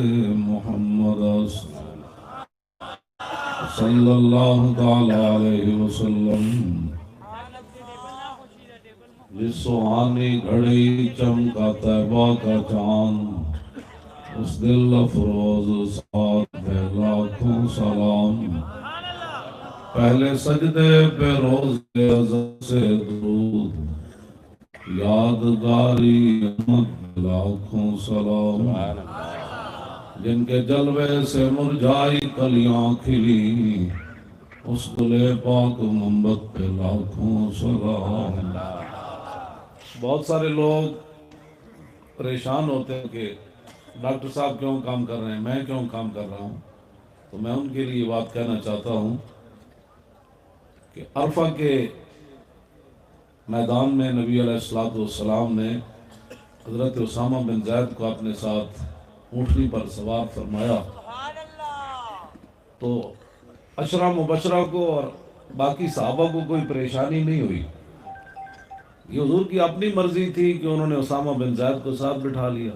محمد صلی اللہ تعالی علیہ وسلم جس سہانی گھڑی چمکا طیبہ کا چاند اس دل افروز ساتھ ہے لاکھوں سلام پہلے سجدے پہ روز ازل سے درود یادگاری احمد لاکھوں سلام جن کے جلوے سے مرجائی کلیاں کھلی اس دلے پاک محمد پہ لاکھوں سلام۔ بہت سارے لوگ پریشان ہوتے ہیں کہ ڈاکٹر صاحب کیوں کام کر رہے ہیں، میں کیوں کام کر رہا ہوں، تو میں ان کے لیے بات کہنا چاہتا ہوں کہ عرفہ کے میدان میں نبی علیہ السلام نے حضرت اسامہ بن زید کو اپنے ساتھ اونٹنی پر سوار فرمایا تو عشرہ مبشرہ کو اور باقی صحابہ کو کوئی پریشانی نہیں ہوئی۔ یہ حضور کی اپنی مرضی تھی کہ انہوں نے اسامہ بن زید کو ساتھ بٹھا لیا۔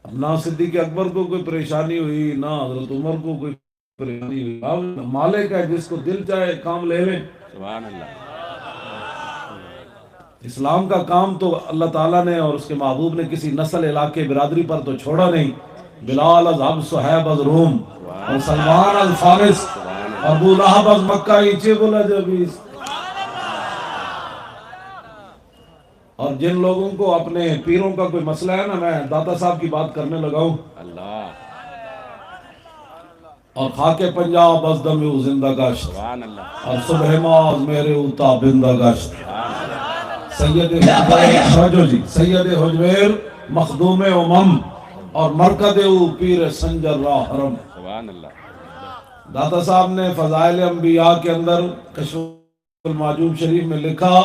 نہ صدیق اکبر کو کوئی پریشانی ہوئی، نہ حضرت عمر کو کوئی پریشانی ہوئی۔ اب مالک ہے، جس کو دل چاہے کام لے لیں۔ سبحان اللہ۔ اسلام کا کام تو اللہ تعالیٰ نے اور اس کے محبوب نے کسی نسل، علاقے، برادری پر تو چھوڑا نہیں۔ بلال از حبش، صہیب از روم، اور سلمان از فارس، ابو لہب از مکہ، ایچے بولا جبیس۔ اور جن لوگوں کو اپنے پیروں کا کوئی مسئلہ ہے نا، میں داتا صاحب کی بات کرنے لگا ہوں، اللہ اور خاک پنجاب از دم او زندہ گشت، سبحان اللہ اور صبح ماز میرے اوتا بندہ گشت۔ سید حجویر مخدوم امم اور مرکد او پیر سنجر راہ حرم۔ سبحان اللہ۔ داتا صاحب نے فضائل انبیاء کے اندر کشف المعجوب شریف میں لکھا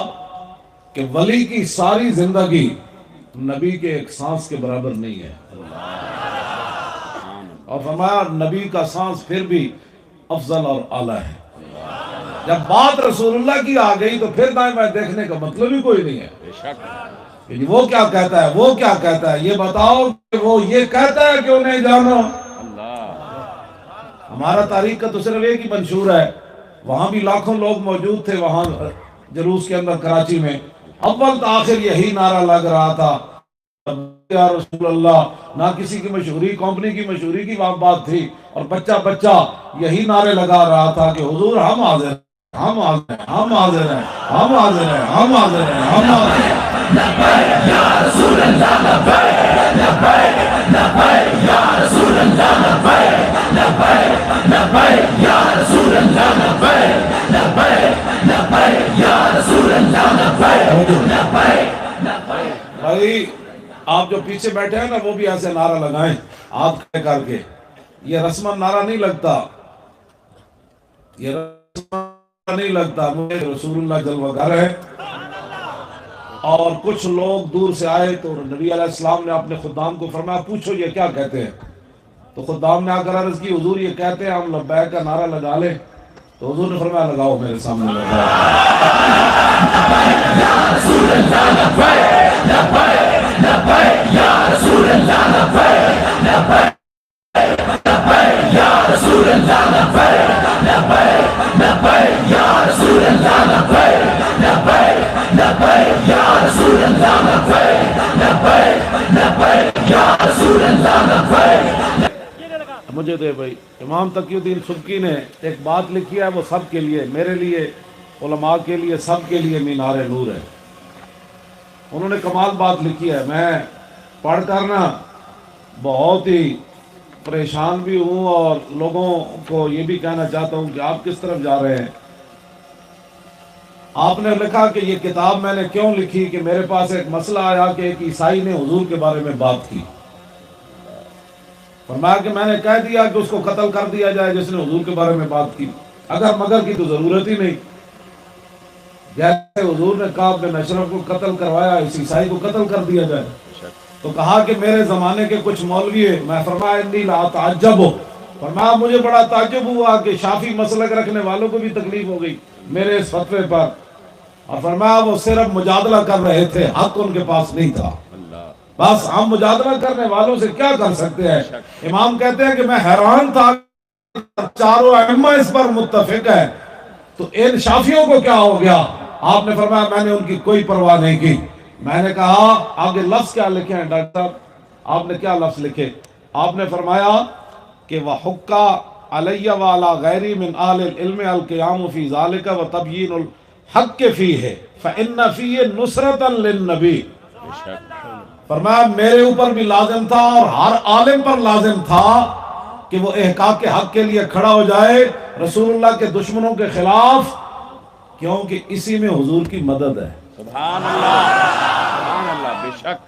کہ ولی کی ساری زندگی نبی کے ایک سانس کے برابر نہیں ہے، اور فرمایا نبی کا سانس پھر بھی افضل اور اعلیٰ ہے۔ جب بات رسول اللہ کی آ گئی تو پھر دائیں بائیں دیکھنے کا مطلب ہی کوئی نہیں ہے بے شک۔ کہ وہ کیا کہتا ہے، وہ کیا کہتا ہے، یہ بتاؤ کہ وہ یہ کہتا ہے کیوں نہیں جانا۔ اللہ ہمارا تاریخ کا تو صرف ایک ہی منشور ہے، وہاں بھی لاکھوں لوگ موجود تھے، وہاں جلوس کے اندر کراچی میں اول تا آخر یہی نعرہ لگ رہا تھا یا رسول اللہ۔ نہ کسی کی مشہوری، کمپنی کی مشہوری کی بات تھی، اور بچہ بچہ یہی نعرے لگا رہا تھا کہ حضور ہم حاضر ہیں، ہم حاضر ہیں، ہم حاضر ہیں، ہم حاضر ہیں، ہم حاضر ہیں، ہم حاضر ہیں۔ لبیک یا رسول اللہ، لبیک لبیک لبیک یا رسول اللہ، لبیک لبیک لبیک یا رسول اللہ، لبیک لبیک لبیک یا رسول اللہ، لبیک لبیک لبیک۔ بھائی آپ جو پیچھے بیٹھے ہیں نا، وہ بھی ایسے نعرہ لگائیں ہاتھ کھڑے کر کے۔ یہ رسماً نعرہ نہیں لگتا، یہ رسماً نہیں لگتا، مجھے رسول اللہ جلوہ گر ہے۔ اور کچھ لوگ دور سے آئے تو نبی علیہ السلام نے اپنے خدام کو فرمایا پوچھو یہ کیا کہتے ہیں، تو خدام نے آ کر عرض کی حضور یہ کہتے ہیں ہم لبیک کا نعرہ لگا لیں، تو حضور نے فرمایا لگاؤ، میرے سامنے لگاؤ۔ یا رسول اللہ، لبیک لبیک لبیک یا رسول اللہ، لبیک لبیک لبیک یا رسول اللہ، لبیک لبیک لبیک یا رسول اللہ، لبیک لبیک لبیک یا رسول اللہ، لبیک لبیک لبیک یا رسول اللہ، لبیک۔ مجھے دے بھائی، امام تقی الدین سبکی نے ایک بات لکھی ہے، وہ سب کے لیے، میرے لیے، علماء کے لیے، سب کے لیے مینار نور ہے۔ انہوں نے کمال بات لکھی ہے، میں پڑھ کر نا بہت ہی پریشان بھی ہوں، اور لوگوں کو یہ بھی کہنا چاہتا ہوں کہ آپ کس طرف جا رہے ہیں۔ آپ نے لکھا کہ یہ کتاب میں نے کیوں لکھی کہ میرے پاس ایک مسئلہ آیا کہ ایک عیسائی نے حضور کے بارے میں بات کی، فرمایا کہ میں نے کہہ دیا کہ اس کو قتل کر دیا جائے جس نے حضور کے بارے میں بات کی، اگر مگر کی تو ضرورت ہی نہیں۔ جیسے حضور نے کعب بن اشرف کو قتل کروایا، اس عیسائی کو قتل کر دیا جائے۔ تو کہا کہ میرے زمانے کے کچھ مولوی ہیں، میں فرمایا انی لا تعجب، فرمایا مجھے بڑا تعجب ہوا کہ شافی مسلک رکھنے والوں کو بھی تکلیف ہو گئی میرے اس فتوے پر، اور فرمایا وہ صرف مجادلہ کر رہے تھے، حق ان کے پاس نہیں تھا۔ بس ہم مجادلہ کرنے والوں سے کیا کر سکتے ہیں؟ امام کہتے ہیں کہ میں حیران تھا، چاروں ائمہ اس پر متفق ہے، تو ان شافیوں کو کیا ہو گیا؟ آپ نے فرمایا میں نے ان کی کوئی پرواہ نہیں کی۔ میں نے کہا آگے لفظ کیا لکھے ہیں ڈاکٹر صاحب؟ آپ نے کیا لفظ لکھے؟ آپ نے فرمایا کہ وَحُقَّ عَلَيَّ وَعَلَى غَيْرِي مِنْ أَهْلِ الْعِلْمِ الْقِيَامُ فِي ذَلِكَ وَتَبْيِينُ الْحَقِّ فِيهِ فَإِنَّ فِيهِ نُصْرَةً لِلنَّبِيِّ۔ فرمایا میرے اوپر بھی لازم تھا اور ہر عالم پر لازم تھا کہ وہ احقاق حق کے لیے کھڑا ہو جائے رسول اللہ کے دشمنوں کے خلاف، کیونکہ اسی میں حضور کی مدد ہے۔ سبحان اللہ بے شک،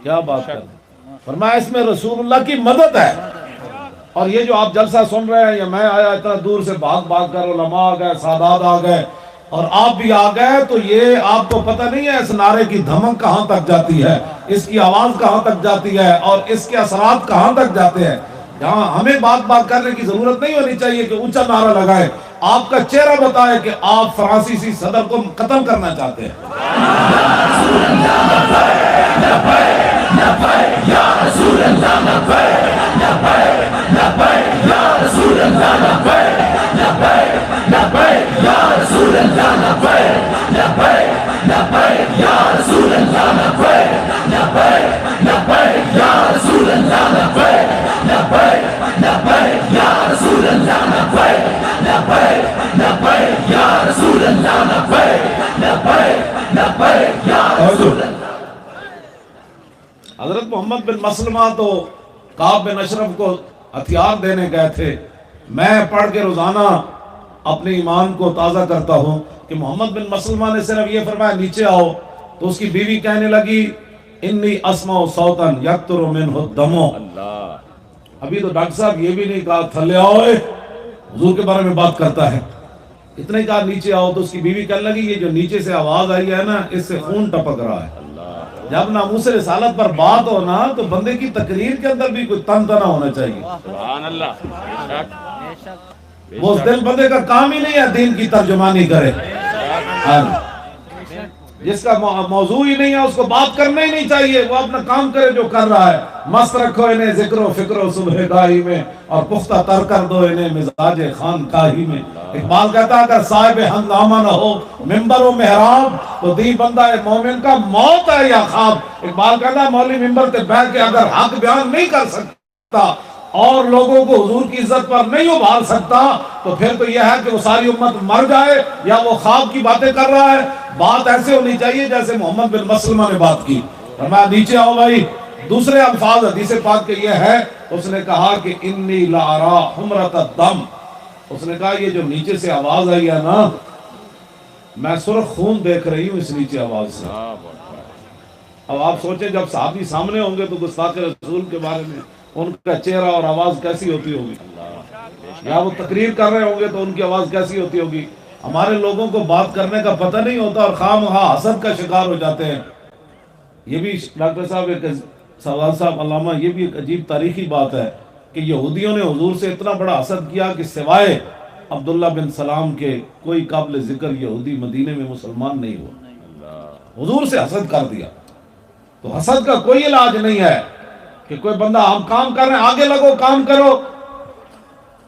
کیا بات کر رہے ہیں؟ فرمایا اس میں رسول اللہ کی مدد ہے۔ اور یہ جو آپ جلسہ سن رہے ہیں، یا میں آیا اتنا دور سے بھاگ بھاگ کر، علماء آ گئے، سادات آ گئے، اور آپ بھی آ گئے، تو یہ آپ کو پتہ نہیں ہے اس نعرے کی دھمک کہاں تک جاتی ہے، اس کی آواز کہاں تک جاتی ہے، اور اس کے اثرات کہاں تک جاتے ہیں۔ یہاں ہمیں بات کرنے کی ضرورت نہیں ہونی چاہیے کہ اونچا نعرہ لگائے، آپ کا چہرہ بتائے کہ آپ فرانسیسی صدر کو قتل کرنا چاہتے ہیں۔ حضرت محمد بن مسلمہ تو کعب بن اشرف کو ہتھیار دینے گئے تھے۔ میں پڑھ کے روزانہ اپنے ایمان کو تازہ کرتا ہوں کہ محمد بن مسلمہ نے صرف یہ فرمایا نیچے آؤ، تو اس کی بیوی کہنے لگی انی اسمع صوتا یقطر منہ الدم۔ ابھی تو ڈاکٹر صاحب یہ بھی نہیں کہا تھلے آؤ، حضور کے بارے میں بات کرتا ہے، اتنے کہا نیچے آؤ، تو اس کی بیوی کہنے لگی یہ جو نیچے سے آواز آئی ہے نا، اس سے خون ٹپک رہا ہے۔ جب ناموس رسالت پر بات ہو نا، تو بندے کی تقریر کے اندر بھی کوئی تن تنا ہونا چاہیے۔ سبحان اللہ وہ اس دل بندے کا کام ہی نہیں ہے دین کی ترجمانی کرے، جس کا موضوع ہی نہیں ہے اس کو بات کرنا ہی نہیں چاہیے، وہ اپنا کام کرے جو کر رہا ہے۔ مست رکھو انہیں ذکر و فکر و صبح گاہی میں، اور پختہ تر کر دو انہیں مزاج خانقاہی میں۔ اقبال کہتا ہے اگر صاحب ہنگامہ نہ ہو ممبر و محراب، تو دی بندہ مومن کا موت ہے یا خواب۔ اقبال کہتا ہے مولوی ممبر تے بیٹھ کے اگر حق بیان نہیں کر سکتا اور لوگوں کو حضور کی عزت پر نہیں ابھار سکتا، تو پھر تو یہ ہے کہ وہ ساری امت مر جائے یا وہ خواب کی باتیں کر رہا ہے۔ بات ایسے ہونی چاہیے جیسے محمد بن مسلمہ نے بات کی۔ فرمایا نیچے آؤ بھائی۔ دوسرے الفاظ حدیث پاک کے یہ ہے، اس نے کہا کہ انی لارا حمرۃ الدم، اس نے کہا یہ جو نیچے سے آواز آئی ہے نا، میں سرخ خون دیکھ رہی ہوں اس نیچے آواز سے۔ اب آپ سوچیں جب صحابی سامنے ہوں گے تو گستاخ رسول کے بارے میں ان کا چہرہ اور آواز کیسی ہوتی ہوگی، یا وہ تقریر کر رہے ہوں گے تو ان کی آواز کیسی ہوتی ہوگی۔ ہمارے لوگوں کو بات کرنے کا پتہ نہیں ہوتا اور خواہ مخواہ حسد کا شکار ہو جاتے ہیں۔ یہ بھی ڈاکٹر صاحب ایک سوال صاحب علامہ، یہ بھی ایک عجیب تاریخی بات ہے کہ یہودیوں نے حضور سے اتنا بڑا حسد کیا کہ سوائے عبداللہ بن سلام کے کوئی قابل ذکر یہودی مدینے میں مسلمان نہیں ہوا، حضور سے حسد کر دیا۔ تو حسد کا کوئی علاج نہیں ہے کہ کوئی بندہ ہم کام کر رہے ہیں آگے لگو کام کرو۔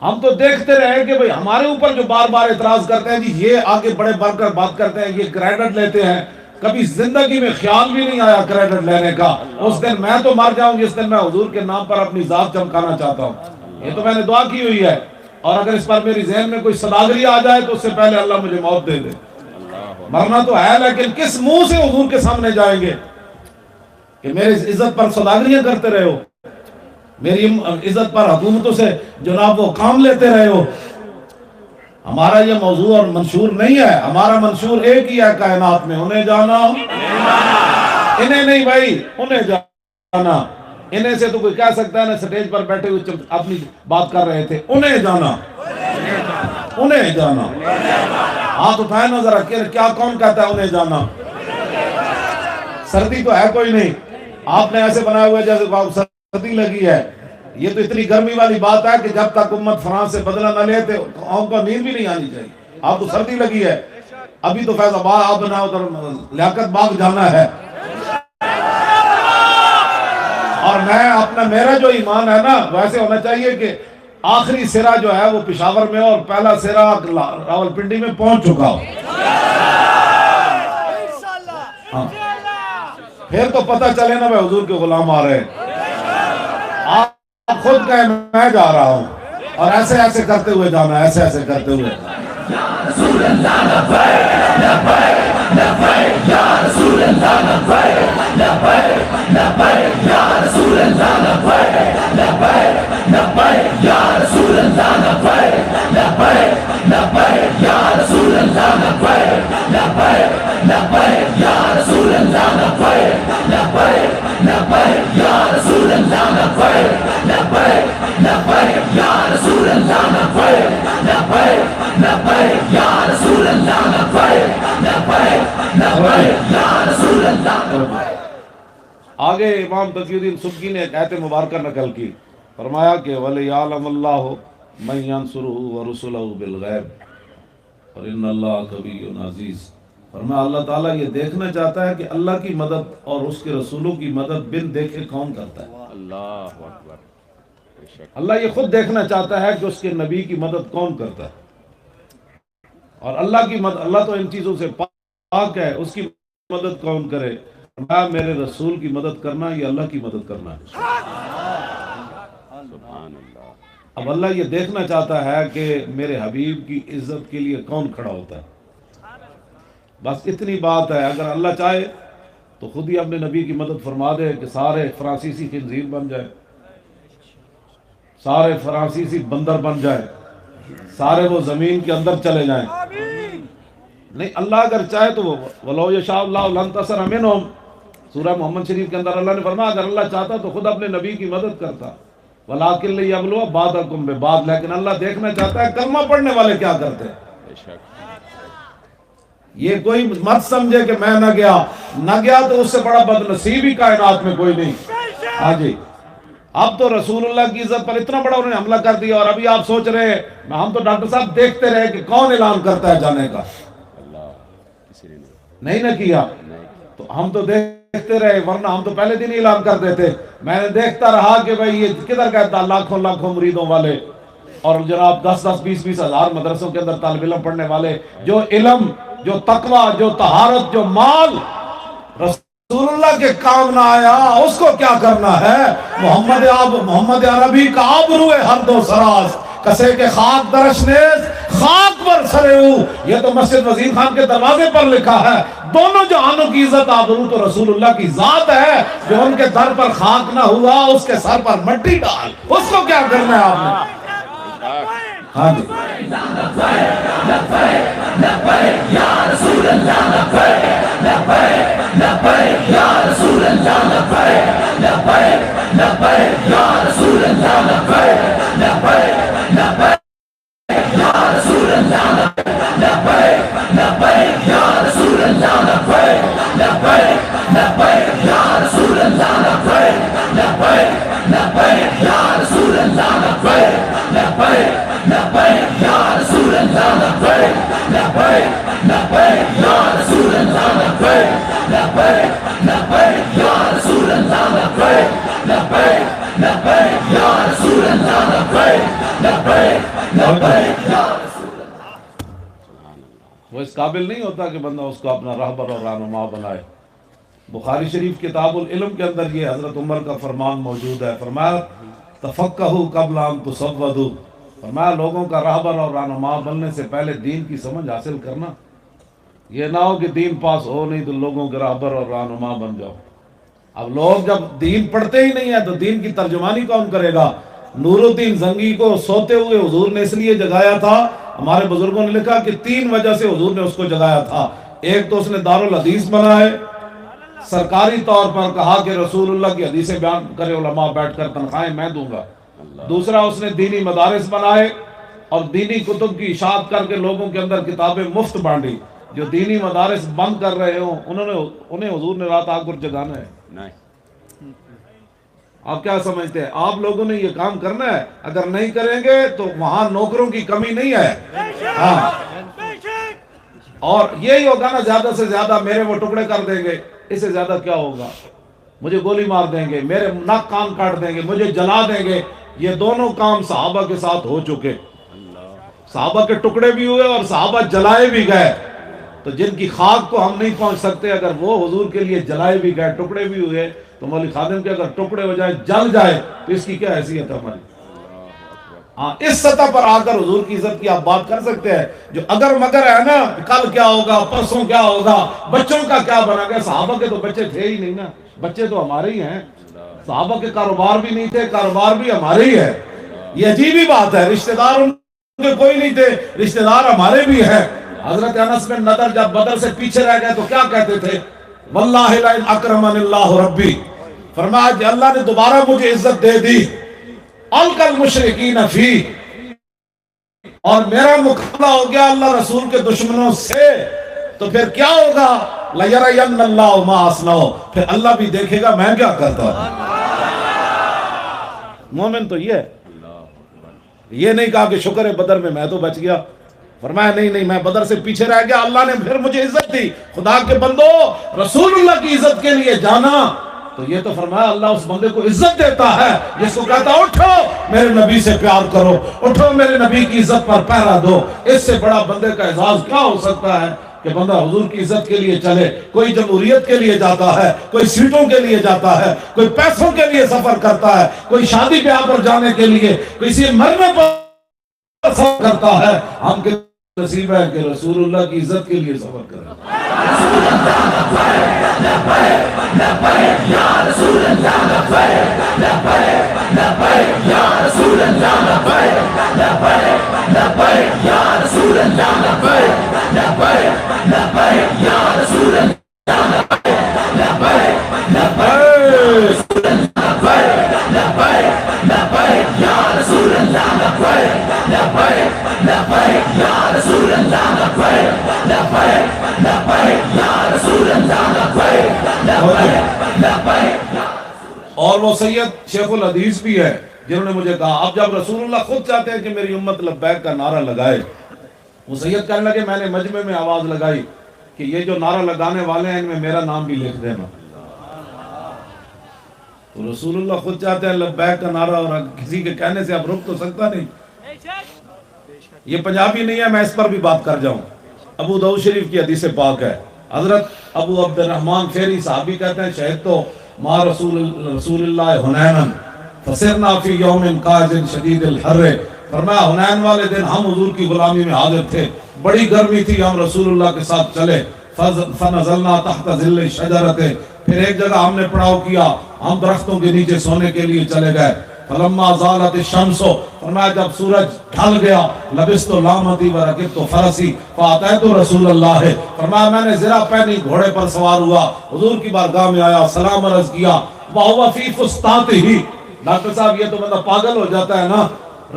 ہم تو دیکھتے رہے کہ بھئی ہمارے اوپر جو بار بار اعتراض کرتے ہیں جی یہ آگے بڑے بڑھ کر بات کرتے ہیں، یہ کریڈٹ لیتے ہیں، کبھی زندگی میں خیال بھی نہیں آیا کریڈٹ لینے کا۔ اس دن میں تو مر جاؤں جس دن میں حضور کے نام پر اپنی ذات چمکانا چاہتا ہوں، یہ تو میں نے دعا کی ہوئی ہے، اور اگر اس پر میری ذہن میں کوئی صداگری آ جائے تو اس سے پہلے اللہ مجھے موت دے دے۔ مرنا تو ہے لیکن کس منہ سے حضور کے سامنے جائیں گے کہ میری عزت پر صداگریاں کرتے رہے ہو، میری عزت پر حکومتوں سے جناب وہ کام لیتے رہے ہو۔ ہمارا یہ موضوع اور منشور نہیں ہے، ہمارا منشور ایک ہی ہے کائنات میں، انہیں جانا انہیں نہیں بھائی، انہیں جانا۔ انہیں سے تو کوئی کہہ سکتا ہے نا سٹیج پر بیٹھے ہوئے اپنی بات کر رہے تھے، انہیں جانا انہیں جانا۔ ہاتھ اٹھائے نا ذرا، کیا کون کہتا ہے انہیں جانا؟ سردی تو ہے کوئی نہیں، آپ نے ایسے بنایا ہوا ہے جیسے سردی لگی ہے۔ یہ تو اتنی گرمی والی بات ہے کہ جب تک امت فرانس سے بدلہ نہ لے تو قوم کو نیند بھی نہیں آنی چاہیے۔ آپ کو سردی لگی ہے، ابھی تو فیض آباد آپ بنا ادھر لیاقت باغ جانا ہے۔ اور میرا جو ایمان ہے نا ویسے ہونا چاہیے کہ آخری سرا جو ہے وہ پشاور میں اور پہلا سرا راولپنڈی میں پہنچ چکا ہو. ہاں پھر تو پتہ چلے نا بھائی حضور کے غلام آ رہے ہیں. آپ خود کہیں میں جا رہا ہوں اور ایسے ایسے کرتے ہوئے جانا, ایسے ایسے کرتے ہوئے. رسول اللہ لبیک لبیک لبیک یا رسول اللہ لبیک لبیک لبیک یا رسول اللہ لبیک لبیک لبیک یا رسول اللہ لبیک لبیک لبیک یا رسول اللہ لبیک لبیک لبیک یا رسول اللہ لبیک لبیک لبیک یا رسول اللہ لبیک لبیک لبیک یا رسول اللہ لبیک لبیک لبیک یا رسول اللہ لبیک لبیک لبیک یا رسول اللہ. آگے امام تقی الدین سبکی نے ایک آیت مبارکہ نقل کی, فرمایا کہ وَلِيَعْلَمَ اللَّهُ مَن يَنْصُرُهُ وَرُسُلَهُ بِالْغَيْبِ اور ان اللہ قوی عزیز. فرمایا اللہ تعالیٰ یہ دیکھنا چاہتا ہے کہ اللہ کی مدد اور اس کے رسولوں کی مدد بن دیکھے کون کرتا ہے. اللہ اکبر. اللہ یہ خود دیکھنا چاہتا ہے کہ اس کے نبی کی مدد کون کرتا ہے. اور اللہ کی مدد, اللہ تو ان چیزوں سے پاک ہے, اس کی مدد کون کرے. میں میرے رسول کی مدد کرنا یہ اللہ کی مدد کرنا ہے. سبحان اللہ. اب اللہ یہ دیکھنا چاہتا ہے کہ میرے حبیب کی عزت کے لیے کون کھڑا ہوتا ہے. بس اتنی بات ہے. اگر اللہ چاہے تو خود ہی اپنے نبی کی مدد فرما دے کہ سارے فرانسیسی خنزیر بن جائے, سارے فرانسیسی بندر بن جائے, سارے وہ زمین کے اندر چلے جائیں. نہیں, اللہ اگر چاہے تو وَلَوْ يَشَاءُ اللَّهُ لَانْتَصَرَ مِنْهُمْ, سورہ محمد شریف کے اندر اللہ نے فرمایا اگر اللہ چاہتا تو خود اپنے نبی کی مدد کرتا. وَلَٰكِن لِيَبْلُوَ بَعْضَكُم بِبَعْضٍ, لیکن اللہ دیکھنا چاہتا ہے کلمہ پڑھنے والے کیا کرتے ہیں. بے شک. یہ کوئی مت سمجھے کہ میں نہ گیا تو اس سے بڑا بد نصیب ہی کائنات میں کوئی نہیں. ہاں جی, اب تو رسول اللہ کی عزت پر اتنا بڑا انہوں نے حملہ کر دیا, اور ابھی آپ سوچ رہے ہیں ہم تو ڈاکٹر صاحب دیکھتے رہے کہ کون اعلان کرتا ہے جانے کا. اللہ کسی نے نہیں نہ کیا تو ہم تو دیکھتے رہے, ورنہ ہم تو پہلے دن ہی اعلان کر دیتے. میں نے دیکھتا رہا کہ بھئی یہ کدھر کہتا لاکھوں لاکھوں مریدوں والے اور جناب 10-10 20-20 ہزار مدرسوں کے اندر طالب علم پڑھنے والے, جو علم, جو تقوی, جو طہارت, جو مال رسول اللہ کے کام نہ آیا, اس کو کیا کرنا ہے. محمد عربی کا آبرو ہر دو سراز کسے کے خاک درشنیز خاک پر سرے ہو, یہ تو مسجد وزیر خان کے دروازے پر لکھا ہے. دونوں جہانوں کی عزت آبرو تو رسول اللہ کی ذات ہے. جو ان کے در پر خاک نہ ہوا اس کے سر پر مٹی ڈال, اس کو کیا کرنا ہے آپ نے. ہاں جی, لبیک یا رسول اللہ لبیک لبیک لبیک یا رسول اللہ لبیک لبیک لبیک یا رسول اللہ لبیک لبیک لبیک یا رسول اللہ لبیک لبیک یا رسول اللہ لبیک لبیک لبیک یا رسول اللہ لبیک لبیک لبیک یا رسول اللہ لبیک لبیک لبیک یا رسول اللہ لبیک لبیک لبیک یا رسول اللہ لبیک لبیک لبیک یا رسول اللہ لبیک لبیک لبیک یا رسول اللہ لبیک لبیک لبیک یا رسول اللہ. وہ اس قابل نہیں ہوتا کہ بندہ اس کو اپنا رہبر اور رہنما بنائے. بخاری شریف کتاب العلم کے اندر یہ حضرت عمر کا فرمان موجود ہے. فرمایا تفقہوا قبل ان تسودوا, فرمایا لوگوں کا رہبر اور رہنما بننے سے پہلے دین کی سمجھ حاصل کرنا. یہ نہ ہو کہ دین پاس ہو نہیں تو لوگوں کے رہبر اور رہنما بن جاؤ. اب لوگ جب دین پڑھتے ہی نہیں ہیں تو دین کی ترجمانی کون کرے گا. نور الدین زنگی کو سوتے ہوئے حضور نے اس لیے جگایا تھا, ہمارے بزرگوں نے لکھا کہ 3 وجہ سے حضور نے اس کو جگایا تھا. ایک تو اس نے دارالحدیث بنائے, سرکاری طور پر کہا کہ رسول اللہ کی حدیثیں بیان کرے علماء بیٹھ کر تنخواہیں میں دوں گا. دوسرا اس نے دینی مدارس بنائے اور دینی کتب کی اشاعت کر کے لوگوں کے اندر کتابیں مفت بانٹی. جو دینی مدارس بند کر رہے ہوں انہیں حضور نے رات آگ پر جگانا ہے. نہیں. آپ کیا سمجھتے ہیں, آپ لوگوں نے یہ کام کرنا ہے. اگر نہیں کریں گے تو وہاں نوکروں کی کمی نہیں ہے. ہاں, اور یہی ہوگا نا, زیادہ سے زیادہ میرے وہ ٹکڑے کر دیں گے, اس سے زیادہ کیا ہوگا. مجھے گولی مار دیں گے، میرے ناک کان کاٹ دیں گے، مجھے جلا دیں گے۔ یہ دونوں کام صحابہ کے ساتھ ہو چکے، صحابہ کے ٹکڑے بھی ہوئے اور صحابہ جلائے بھی گئے۔ تو جن کی خاک کو ہم نہیں پہنچ سکتے، اگر وہ حضور کے لیے جلائے بھی گئے، ٹکڑے بھی ہوئے، تو مولوی خادم کے اگر ٹکڑے ہو جائے، جل جائے، تو اس کی کیا حیثیت ہے ہماری؟ ہاں، اس سطح پر آ کر حضور کی عزت کی آپ بات کر سکتے ہیں۔ جو اگر مگر ہے نا، کل کیا ہوگا، پرسوں کیا ہوگا، بچوں کا کیا بنا گیا، صحابہ کے تو بچے تھے ہی نہیں نا، بچے تو ہمارے ہی ہیں۔ صحابہ کے کاروبار بھی نہیں تھے، کاروبار بھی ہمارے ہی ہے۔ یہ عجیب ہی بات ہے، رشتہ دار ان کے کوئی نہیں تھے، رشتہ دار ہمارے بھی ہیں۔ حضرت انس بن نضر جب بدر سے پیچھے رہ گئے تو کیا کہتے تھے؟ واللہ لئن اکرمن اللہ ربی، فرمایا کہ اللہ نے دوبارہ مجھے عزت دے دی، القى المشرکین فی، اور میرا مقابلہ ہو گیا اللہ رسول کے دشمنوں سے، تو پھر کیا ہوگا؟ لَيَرَيَنَّ اللَّهُ مَا أَصْنَعُ، پھر اللہ بھی دیکھے گا میں کیا کرتا ہوں۔ مومن تو یہ ہے، یہ نہیں کہا کہ شکر ہے بدر میں تو بچ گیا، فرمایا نہیں میں بدر سے پیچھے رہ گیا، اللہ نے پھر مجھے عزت دی۔ خدا کے بندو، رسول اللہ کی عزت کے لیے جانا، تو یہ تو فرمایا اللہ اس بندے کو عزت دیتا ہے جس کو کہتا اٹھو میرے نبی سے پیار کرو، اٹھو میرے نبی کی عزت پر پہرا دو۔ اس سے بڑا بندے کا اعزاز کیا ہو سکتا ہے کہ بندہ حضور کی عزت کے لیے چلے۔ کوئی جمہوریت کے لیے جاتا ہے، کوئی سیٹوں کے لیے جاتا ہے، کوئی پیسوں کے لیے سفر کرتا ہے، کوئی شادی بیاہ پر جانے کے لیے، کسی مرنے پر سفر کرتا ہے۔ ہم کے نصیب ہے کہ رسول اللہ کی عزت کے لیے سفر کریں۔ اور وہ سید شیخ الحدیث بھی ہے جنہوں نے مجھے کہا، اب جب رسول اللہ خود چاہتے ہیں کہ میری امت لبیک کا نعرہ لگائے، وہ سید کہنے لگے میں نے مجمع میں آواز لگائی کہ یہ جو نعرہ لگانے والے ہیں ان میں میرا نام بھی لکھ دینا۔ تو رسول اللہ خود چاہتے ہیں لبیک کا نعرہ، اور کسی کے کہنے سے اب رک تو سکتا نہیں۔ یہ پنجابی نہیں ہے، میں اس پر بھی بات کر جاؤں۔ ابو داؤد شریف کی حدیث پاک ہے، حضرت ابو عبد الرحمن فیری صحابی کہتے ہیں شہد تو ما رسول اللہ حنینا فسرنا فی یوم قاعد شدید الحر، فرمایا حنین والے دن ہم حضور کی غلامی میں حاضر تھے، بڑی گرمی تھی، ہم رسول اللہ کے ساتھ چلے، فنزلنا تحت ظل شجرت، پھر ایک جگہ ہم نے پڑاؤ کیا، ہم درختوں کے نیچے سونے کے لیے چلے گئے۔ فلما زالت الشمس، فرمایا جب سورج ڈھل گیا، لبست لامتی ورکبت فرسی فاتیت رسول اللہ، فرمایا میں نے زرہ پہنی، گھوڑے پر سوار ہوا، حضور کی بارگاہ میں آیا، سلام عرض کیا، وَهُوَ فِي فُسْطَاطِهِ۔ ڈاکٹر صاحب یہ تو بندہ پاگل ہو جاتا ہے نا،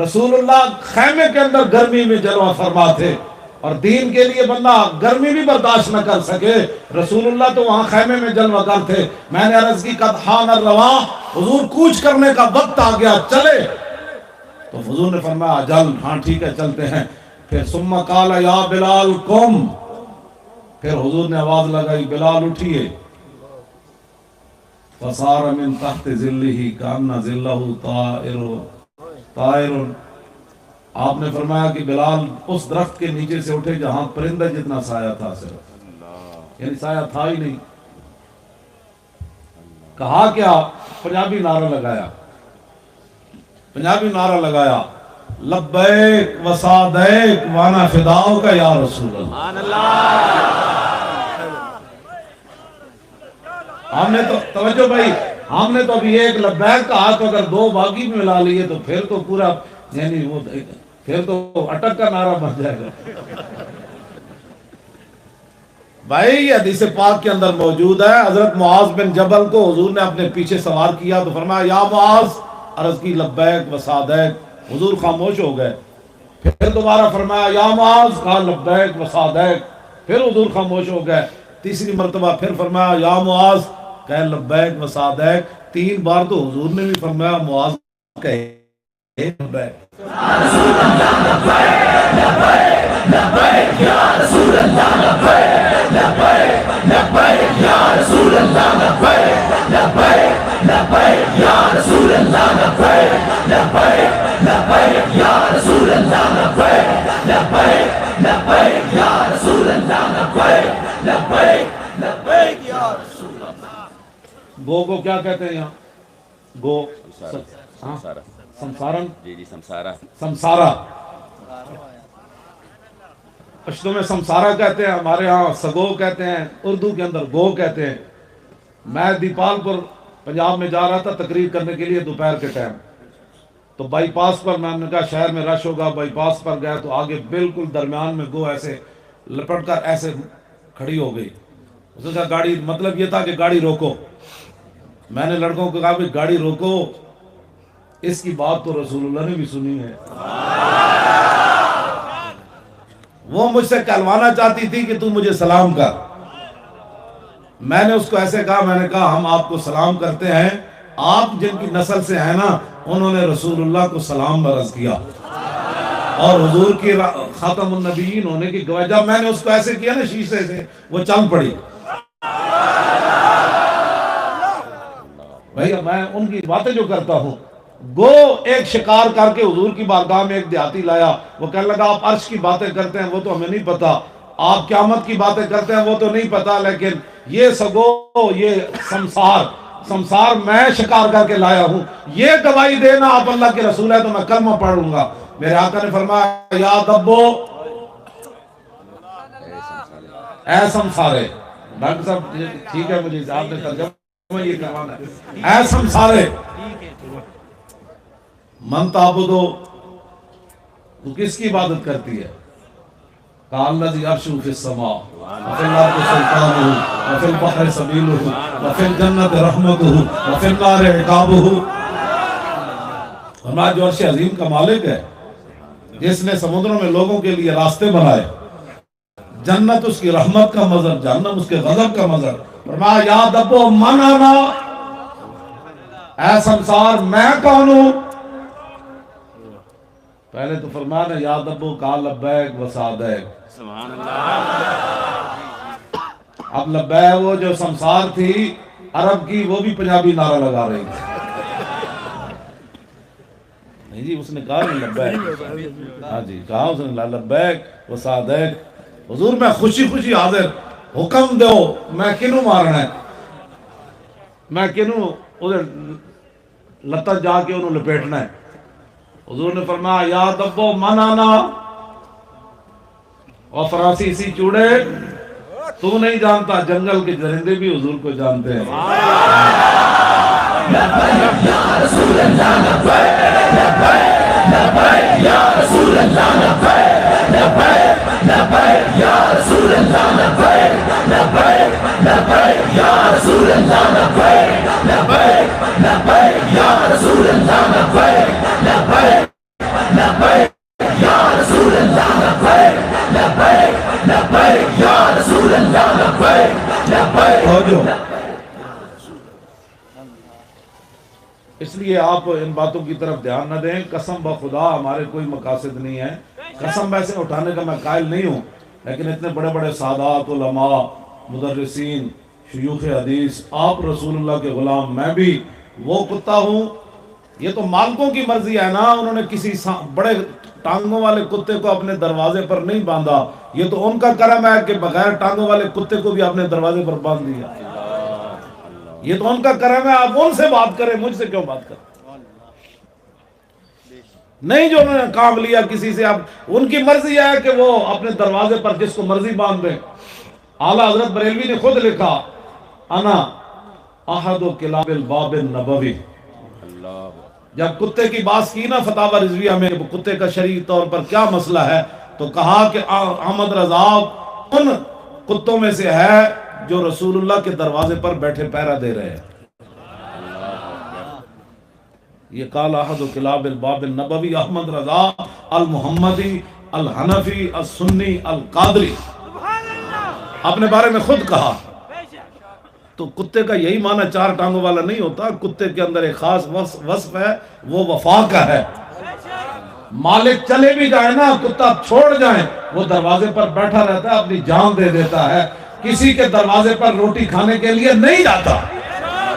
رسول اللہ خیمے کے اندر گرمی میں جلوہ فرما تھے، اور دین کے لیے بندہ گرمی بھی برداشت نہ کر سکے، رسول اللہ تو وہاں خیمے میں جلوہ گر تھے۔ میں نے عرض کی قد حان الرواح، حضور کوچ کرنے کا وقت آ گیا، چلے؟ تو حضور نے فرمایا اجل، ہاں ٹھیک ہے چلتے ہیں۔ پھر ثم قال یا بلال قم، پھر حضور نے آواز لگائی بلال اٹھیے، فصار من تحت ظلہ کأن ظلہ طائر، آپ نے فرمایا کہ بلال اس درخت کے نیچے سے اٹھے جہاں پرندہ جتنا سایہ تھا، صرف یعنی سایہ تھا ہی نہیں۔ کہا کیا؟ پنجابی نعرہ لگایا، پنجابی نعرہ لگایا، لبیک و سعدیک وانا فداؤک یا رسول اللہ۔ ہم نے تو توجہ بھائی، ہم نے تو ابھی ایک لبیک کا ہاتھ اگر دو باقی میں ملا لیے تو پھر تو پورا، یعنی وہ پھر تو اٹک کا نعرہ بن جائے گا۔ بھائی یہ حدیث پاک کے اندر موجود ہے، حضرت معاذ بن جبل کو حضور نے اپنے پیچھے سوار کیا تو فرمایا یا معاذ، عرض کی لبیک و سعدیک، حضور خاموش ہو گئے۔ پھر دوبارہ فرمایا یا معاذ، کہا لبیک و سعدیک، پھر حضور خاموش ہو گئے۔ تیسری مرتبہ پھر فرمایا یا معاذ، کہے لبیک و سعدیک، 3 بار تو حضور نے بھی فرمایا، معاذ کہے لبیک۔ لبیک یا رسول اللہ لبیک لبیک لبیک یا رسول اللہ لبیک لبیک لبیک یا رسول اللہ لبیک لبیک لبیک یا رسول اللہ لبیک لبیک لبیک یا رسول اللہ لبیک لبیک لبیک یا رسول اللہ. گو کو کیا کہتے ہیں یہاں؟ گو سمسارا. سمسارن، جی سمسارا. سمسارا پشتوں میں سمسارا کہتے ہیں، ہمارے ہاں سگو کہتے ہیں، اردو کے اندر گو کہتے ہیں. میں دیپال پور پنجاب میں جا رہا تھا تقریر کرنے کے لیے دوپہر کے ٹائم، تو بائی پاس پر میں نے کہا شہر میں رش ہوگا، بائی پاس پر گیا تو آگے بالکل درمیان میں گو ایسے لپٹ کر ایسے کھڑی ہو گئی. اس نے کہا گاڑی، مطلب یہ تھا کہ گاڑی روکو. میں نے لڑکوں کو کہا کہ گاڑی روکو، اس کی بات تو رسول اللہ نے بھی سنی ہے. وہ مجھ سے کہلوانا چاہتی تھی کہ تو مجھے سلام کر. میں نے اس کو ایسے کہا، میں نے کہا ہم آپ کو سلام کرتے ہیں، آپ جن کی نسل سے ہیں نا انہوں نے رسول اللہ کو سلام عرض کیا اور حضور کی خاتم النبیین ہونے کی گواہی. جب میں نے اس کو ایسے کیا نا شیشے سے، وہ چل پڑی. بھائی میں ان کی باتیں جو کرتا ہوں، گو ایک شکار کر کے حضور کی بارگاہ میں ایک دیہاتی لایا. وہ کہنے لگا آپ عرش کی باتیں کرتے ہیں وہ تو ہمیں نہیں پتا، آپ قیامت کی باتیں کرتے ہیں وہ تو نہیں پتا، لیکن یہ سگو، یہ سمسار میں شکار کر کے لایا ہوں، یہ گواہی دینا آپ اللہ کے رسول ہے تو میں کلمہ پڑھ لوں گا. میرے آقا نے فرمایا یا دبو اے سمسارے. ڈاکٹر صاحب ٹھیک ہے، مجھے آپ نے ترجمہ یہ کروانا ہے. اے سمسارے من تعبدو، تو کس کی عبادت کرتی ہے؟ قال الذی یعرشو فی السماء وفی الارض سلطانہ وفی البحر سبیلہ وفی الجنت رحمتہ وفی النار عقابہ. ہمارا جو عرش عظیم کا مالک ہے، جس نے سمندروں میں لوگوں کے لیے راستے بنائے، جنت اس کی رحمت کا مظہر، جہنم اس کے غضب کا مظہر. فرمایا یا دبو من انا، اے سمسار میں کون ہوں؟ پہلے تو فرمانا یا دبو قال لبیک و سعدیک. سبحان اللہ. اب لبیک وہ جو سمسار تھی عرب کی، وہ بھی پنجابی نعرہ لگا رہی تھی. نہیں جی، اس نے کہا لبیک، ہاں جی کہا اس نے لبیک و سعدیک. حضور میں خوشی خوشی حاضر، حکم دو میں کنوں مارنا ہے، میں کنوں ادھر لتا جا کے انہوں لپیٹنا ہے. حضور نے فرمایا یا دبو من انا، اور فرانسیسی چوڑے تو نہیں جانتا، جنگل کے درندے بھی حضور کو جانتے ہیں. لبیک یا رسول اللہ لبیک لبیک لبیک یا رسول اللہ لبیک لبیک لبیک یا رسول اللہ لبیک لبیک لبیک یا رسول اللہ لبیک لبیک لبیک یا رسول اللہ لبیک لبیک لبیک یا رسول اللہ لبیک لبیک لبیک یا رسول اللہ لبیک لبیک. اس لیے آپ ان باتوں کی طرف دھیان نہ دیں. قسم بخدا ہمارے کوئی مقاصد نہیں ہے، قسم ویسے اٹھانے کا میں قائل نہیں ہوں، لیکن اتنے بڑے بڑے سادات، علماء، مدرسین، شیوخ حدیث، آپ رسول اللہ کے غلام، میں بھی وہ کتا ہوں. یہ تو مالکوں کی مرضی ہے نا، انہوں نے کسی بڑے ٹانگوں والے کتے کو اپنے دروازے پر نہیں باندھا. یہ تو ان کا کرم ہے کہ بغیر ٹانگوں والے کتے کو بھی اپنے دروازے پر باندھ دیا. یہ تو ان کا کرم ہے، آپ ان سے بات کریں، مجھ سے کیوں بات کریں؟ نہیں جو انہوں نے کام لیا کسی سے، اب ان کی مرضی ہے کہ وہ اپنے دروازے پر جس کو مرضی باندھ دیں. اعلیٰ حضرت بریلوی نے خود لکھا انا احد کلاب الباب النبوی. جب کتے کی بات کی نا فتاوی رضویہ میں، کتے کا شرعی طور پر کیا مسئلہ ہے، تو کہا کہ احمد رضا ان کتوں میں سے ہے جو رسول اللہ کے دروازے پر بیٹھے پہرا دے رہے ہیں. یہ قال احد کلاب الباب النبوی احمد رضا المحمدی الحنفی السنی القادری، اپنے بارے میں خود کہا. تو کتے کا یہی معنی چار ٹانگوں والا نہیں ہوتا. کتے کے اندر ایک خاص وصف ہے، وہ وفا کا ہے. مالک چلے بھی جائے نا، کتا چھوڑ جائیں، وہ دروازے پر بیٹھا رہتا ہے، اپنی جان دے دیتا ہے، کسی کے دروازے پر روٹی کھانے کے لیے نہیں جاتا۔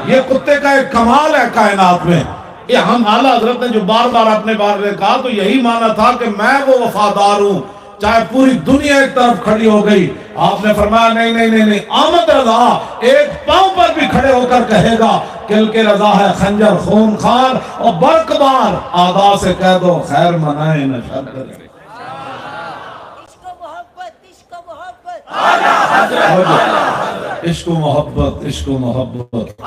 یہ کتے کا ایک کمال ہے کائنات میں۔ یہ ہم اعلیٰ حضرت نے جو بار بار اپنے بارے میں کہا تو یہی معنی تھا کہ میں وہ وفادار ہوں چاہے پوری دنیا ایک طرف کھڑی ہو گئی۔ آپ نے فرمایا نہیں نہیں نہیں نہیں، آمد رضا ایک پاؤں پر بھی کھڑے ہو کر کہے گا کل کے رضا ہے خنجر خون خار، اور برق بار آدھا سے کہہ دو خیر منائے نہ شر کرے۔ عشق و محبت، عشق و محبت۔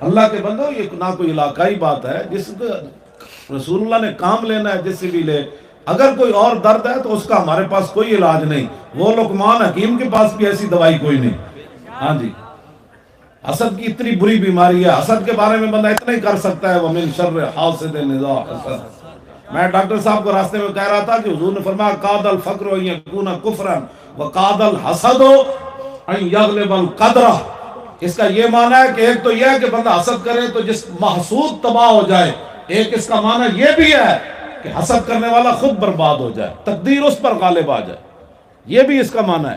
اللہ کے بندو، یہ نہ کوئی علاقائی بات ہے، جس کو رسول اللہ نے کام لینا ہے جس سے بھی لے۔ اگر کوئی اور درد ہے تو اس کا ہمارے پاس کوئی علاج نہیں، وہ لقمان حکیم کے پاس بھی ایسی دوائی کوئی نہیں۔ ہاں جی، حسد کی اتنی بری بیماری ہے، حسد کے بارے میں بندہ اتنا ہی کر سکتا ہے وَمِن شَرِّ حاسد اذا حسد۔ میں ڈاکٹر صاحب کو راستے میں کہہ رہا تھا کہ حضور نے فرمایا قاد الفقر ان یکون کفرا وقاد الحسد ان یغلب القدر۔ اس کا یہ معنی ہے کہ ایک تو یہ ہے کہ بندہ حسد کرے تو جس محسود تباہ ہو جائے، ایک اس کا معنی یہ بھی ہے کہ حسد کرنے والا خود برباد ہو جائے، تقدیر اس پر غالب آ جائے، یہ بھی اس کا معنی ہے۔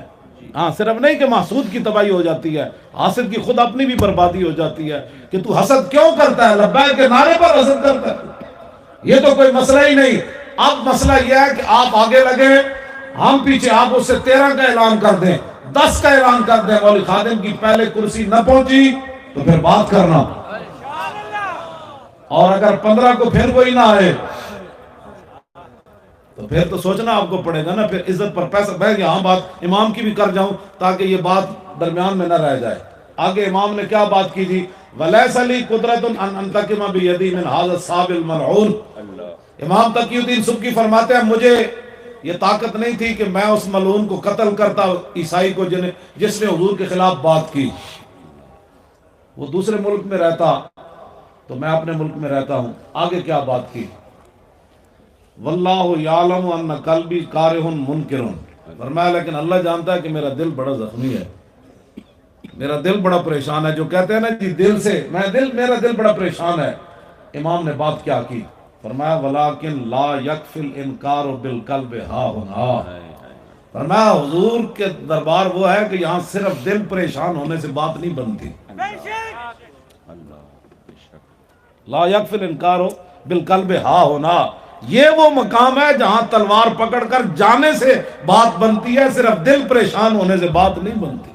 ہاں، صرف نہیں کہ محسود کی تباہی ہو جاتی ہے، حاسد کی خود اپنی بھی بربادی ہو جاتی ہے کہ تو حسد کیوں کرتا ہے، لبیک کے نعرے پر حسد کرتا ہے، یہ تو کوئی مسئلہ ہی نہیں۔ اب مسئلہ یہ ہے کہ آپ آگے لگے، ہم پیچھے، آپ اس سے 13 کا اعلان کر دیں، 10 کا اعلان کر دیں، مولوی خادم کی پہلے کرسی نہ پہنچی تو پھر بات کرنا، اور اگر 15 کو پھر وہی نہ آئے تو پھر تو سوچنا آپ کو پڑے گا نا، پھر عزت پر پیسہ بہ گیا۔ ہاں، بات امام کی بھی کر جاؤں تاکہ یہ بات درمیان میں نہ رہ جائے۔ آگے امام نے کیا بات کی تھی؟ وَلَيْسَ لِي قُدْرَةٌ أَنْ أَنْتَقِمَ بِيَدِي مِنْ هَذَا الصَّابِ الْمَلْعُونِ۔ امام تقی الدین سبکی فرماتے ہیں مجھے یہ طاقت نہیں تھی کہ میں اس ملعون کو قتل کرتا، عیسائی کو جس نے حضور کے خلاف بات کی۔ وہ دوسرے ملک میں رہتا تو میں اپنے ملک میں رہتا ہوں۔ آگے کیا بات کی؟ واللہ یعلم ان قلبی کارہ منکر۔ فرمایا لیکن اللہ جانتا ہے کہ میرا دل بڑا زخمی ہے، میرا دل بڑا پریشان ہے۔ جو کہتے ہیں نا جی دل سے، میرا دل بڑا پریشان ہے۔ امام نے بات کیا کی؟ فرمایا ولیکن لا یکفی الانکار بالقلب ہا ہنا۔ فرمایا حضور کے دربار وہ ہے کہ یہاں صرف دل پریشان ہونے سے بات نہیں بنتی۔ لا یکفی الانکار بالقلب ہا ہونا، یہ وہ مقام ہے جہاں تلوار پکڑ کر جانے سے بات بنتی ہے، صرف دل پریشان ہونے سے بات نہیں بنتی۔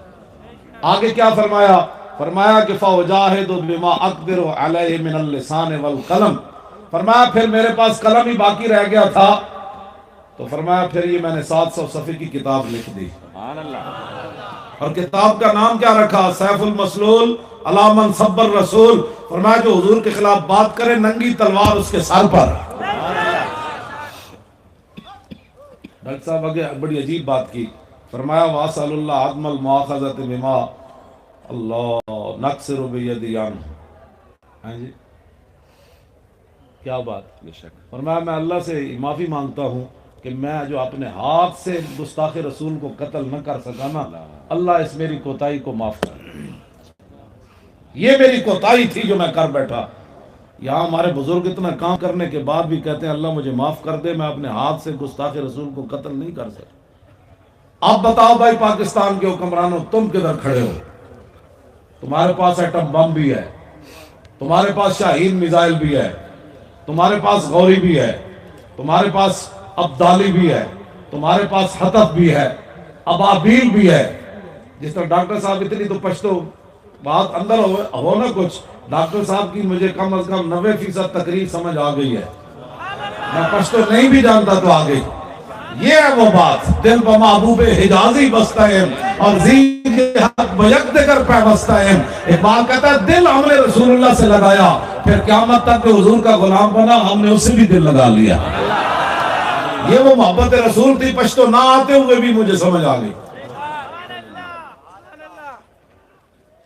آگے کیا فرمایا؟ فرمایا کہ فَوْجَاهِدُ بِمَا أَقْدِرُ عَلَيْهِ مِنَ اللِّسَانِ وَالْقَلَمِ۔ فرمایا پھر میرے پاس قلم ہی باقی رہ گیا تھا، تو فرمایا پھر یہ میں نے 700 صفحے کی کتاب لکھ دی، اور کتاب کا نام کیا رکھا؟ سیف المسلول علی من سب الرسول۔ فرمایا جو حضور کے خلاف بات کرے ننگی تلوار اس کے سر پر۔ ڈاکٹر صاحب آگے بڑی عجیب بات کی، فرمایا وَاسَلُ اللَّهَ عَدْمَ الْمُعَاخَذَةِ بِمَا اللہ نَقْصِرُ بِيَدِي عَنْهُ۔ ہاں جی، کیا بات؟ فرمایا میں اللہ سے معافی مانگتا ہوں کہ میں جو اپنے ہاتھ سے گستاخ رسول کو قتل نہ کر سکا نا، اللہ اس میری کوتاہی کو معاف کر۔ یہ میری کوتاہی تھی جو میں کر بیٹھا۔ یہاں ہمارے بزرگ اتنا کام کرنے کے بعد بھی کہتے ہیں اللہ مجھے معاف کر دے، میں اپنے ہاتھ سے گستاخ رسول کو قتل نہیں کر سکتا۔ اب بتاؤ بھائی پاکستان کے حکمرانوں، تم کدھر کھڑے ہو؟ تمہارے پاس ایٹم بم بھی ہے، تمہارے پاس شاہین میزائل بھی ہے، تمہارے پاس غوری بھی ہے، تمہارے پاس ابدالی بھی ہے، تمہارے پاس حطب بھی ہے، ابابیل بھی ہے۔ جس طرح ڈاکٹر صاحب اتنی تو پشتو بات اندر ہو نا کچھ، ڈاکٹر صاحب کی مجھے کم از کم 90% تقریر سمجھ آ گئی ہے، میں پشتو نہیں بھی جانتا تو آ گئی۔ یہ ہے وہ بات، دل با محبوب حجازی بستہ ہے اور زین کے حق بیک دے کر پیوستہ ہے۔ اقبال کہتا ہے دل ہم نے رسول اللہ سے لگایا، پھر قیامت تک کہ حضور کا غلام بنا، ہم نے اسے بھی دل لگا لیا۔ یہ وہ محبت رسول تھی، پشتو نہ آتے ہوئے بھی مجھے سمجھ آ گئی۔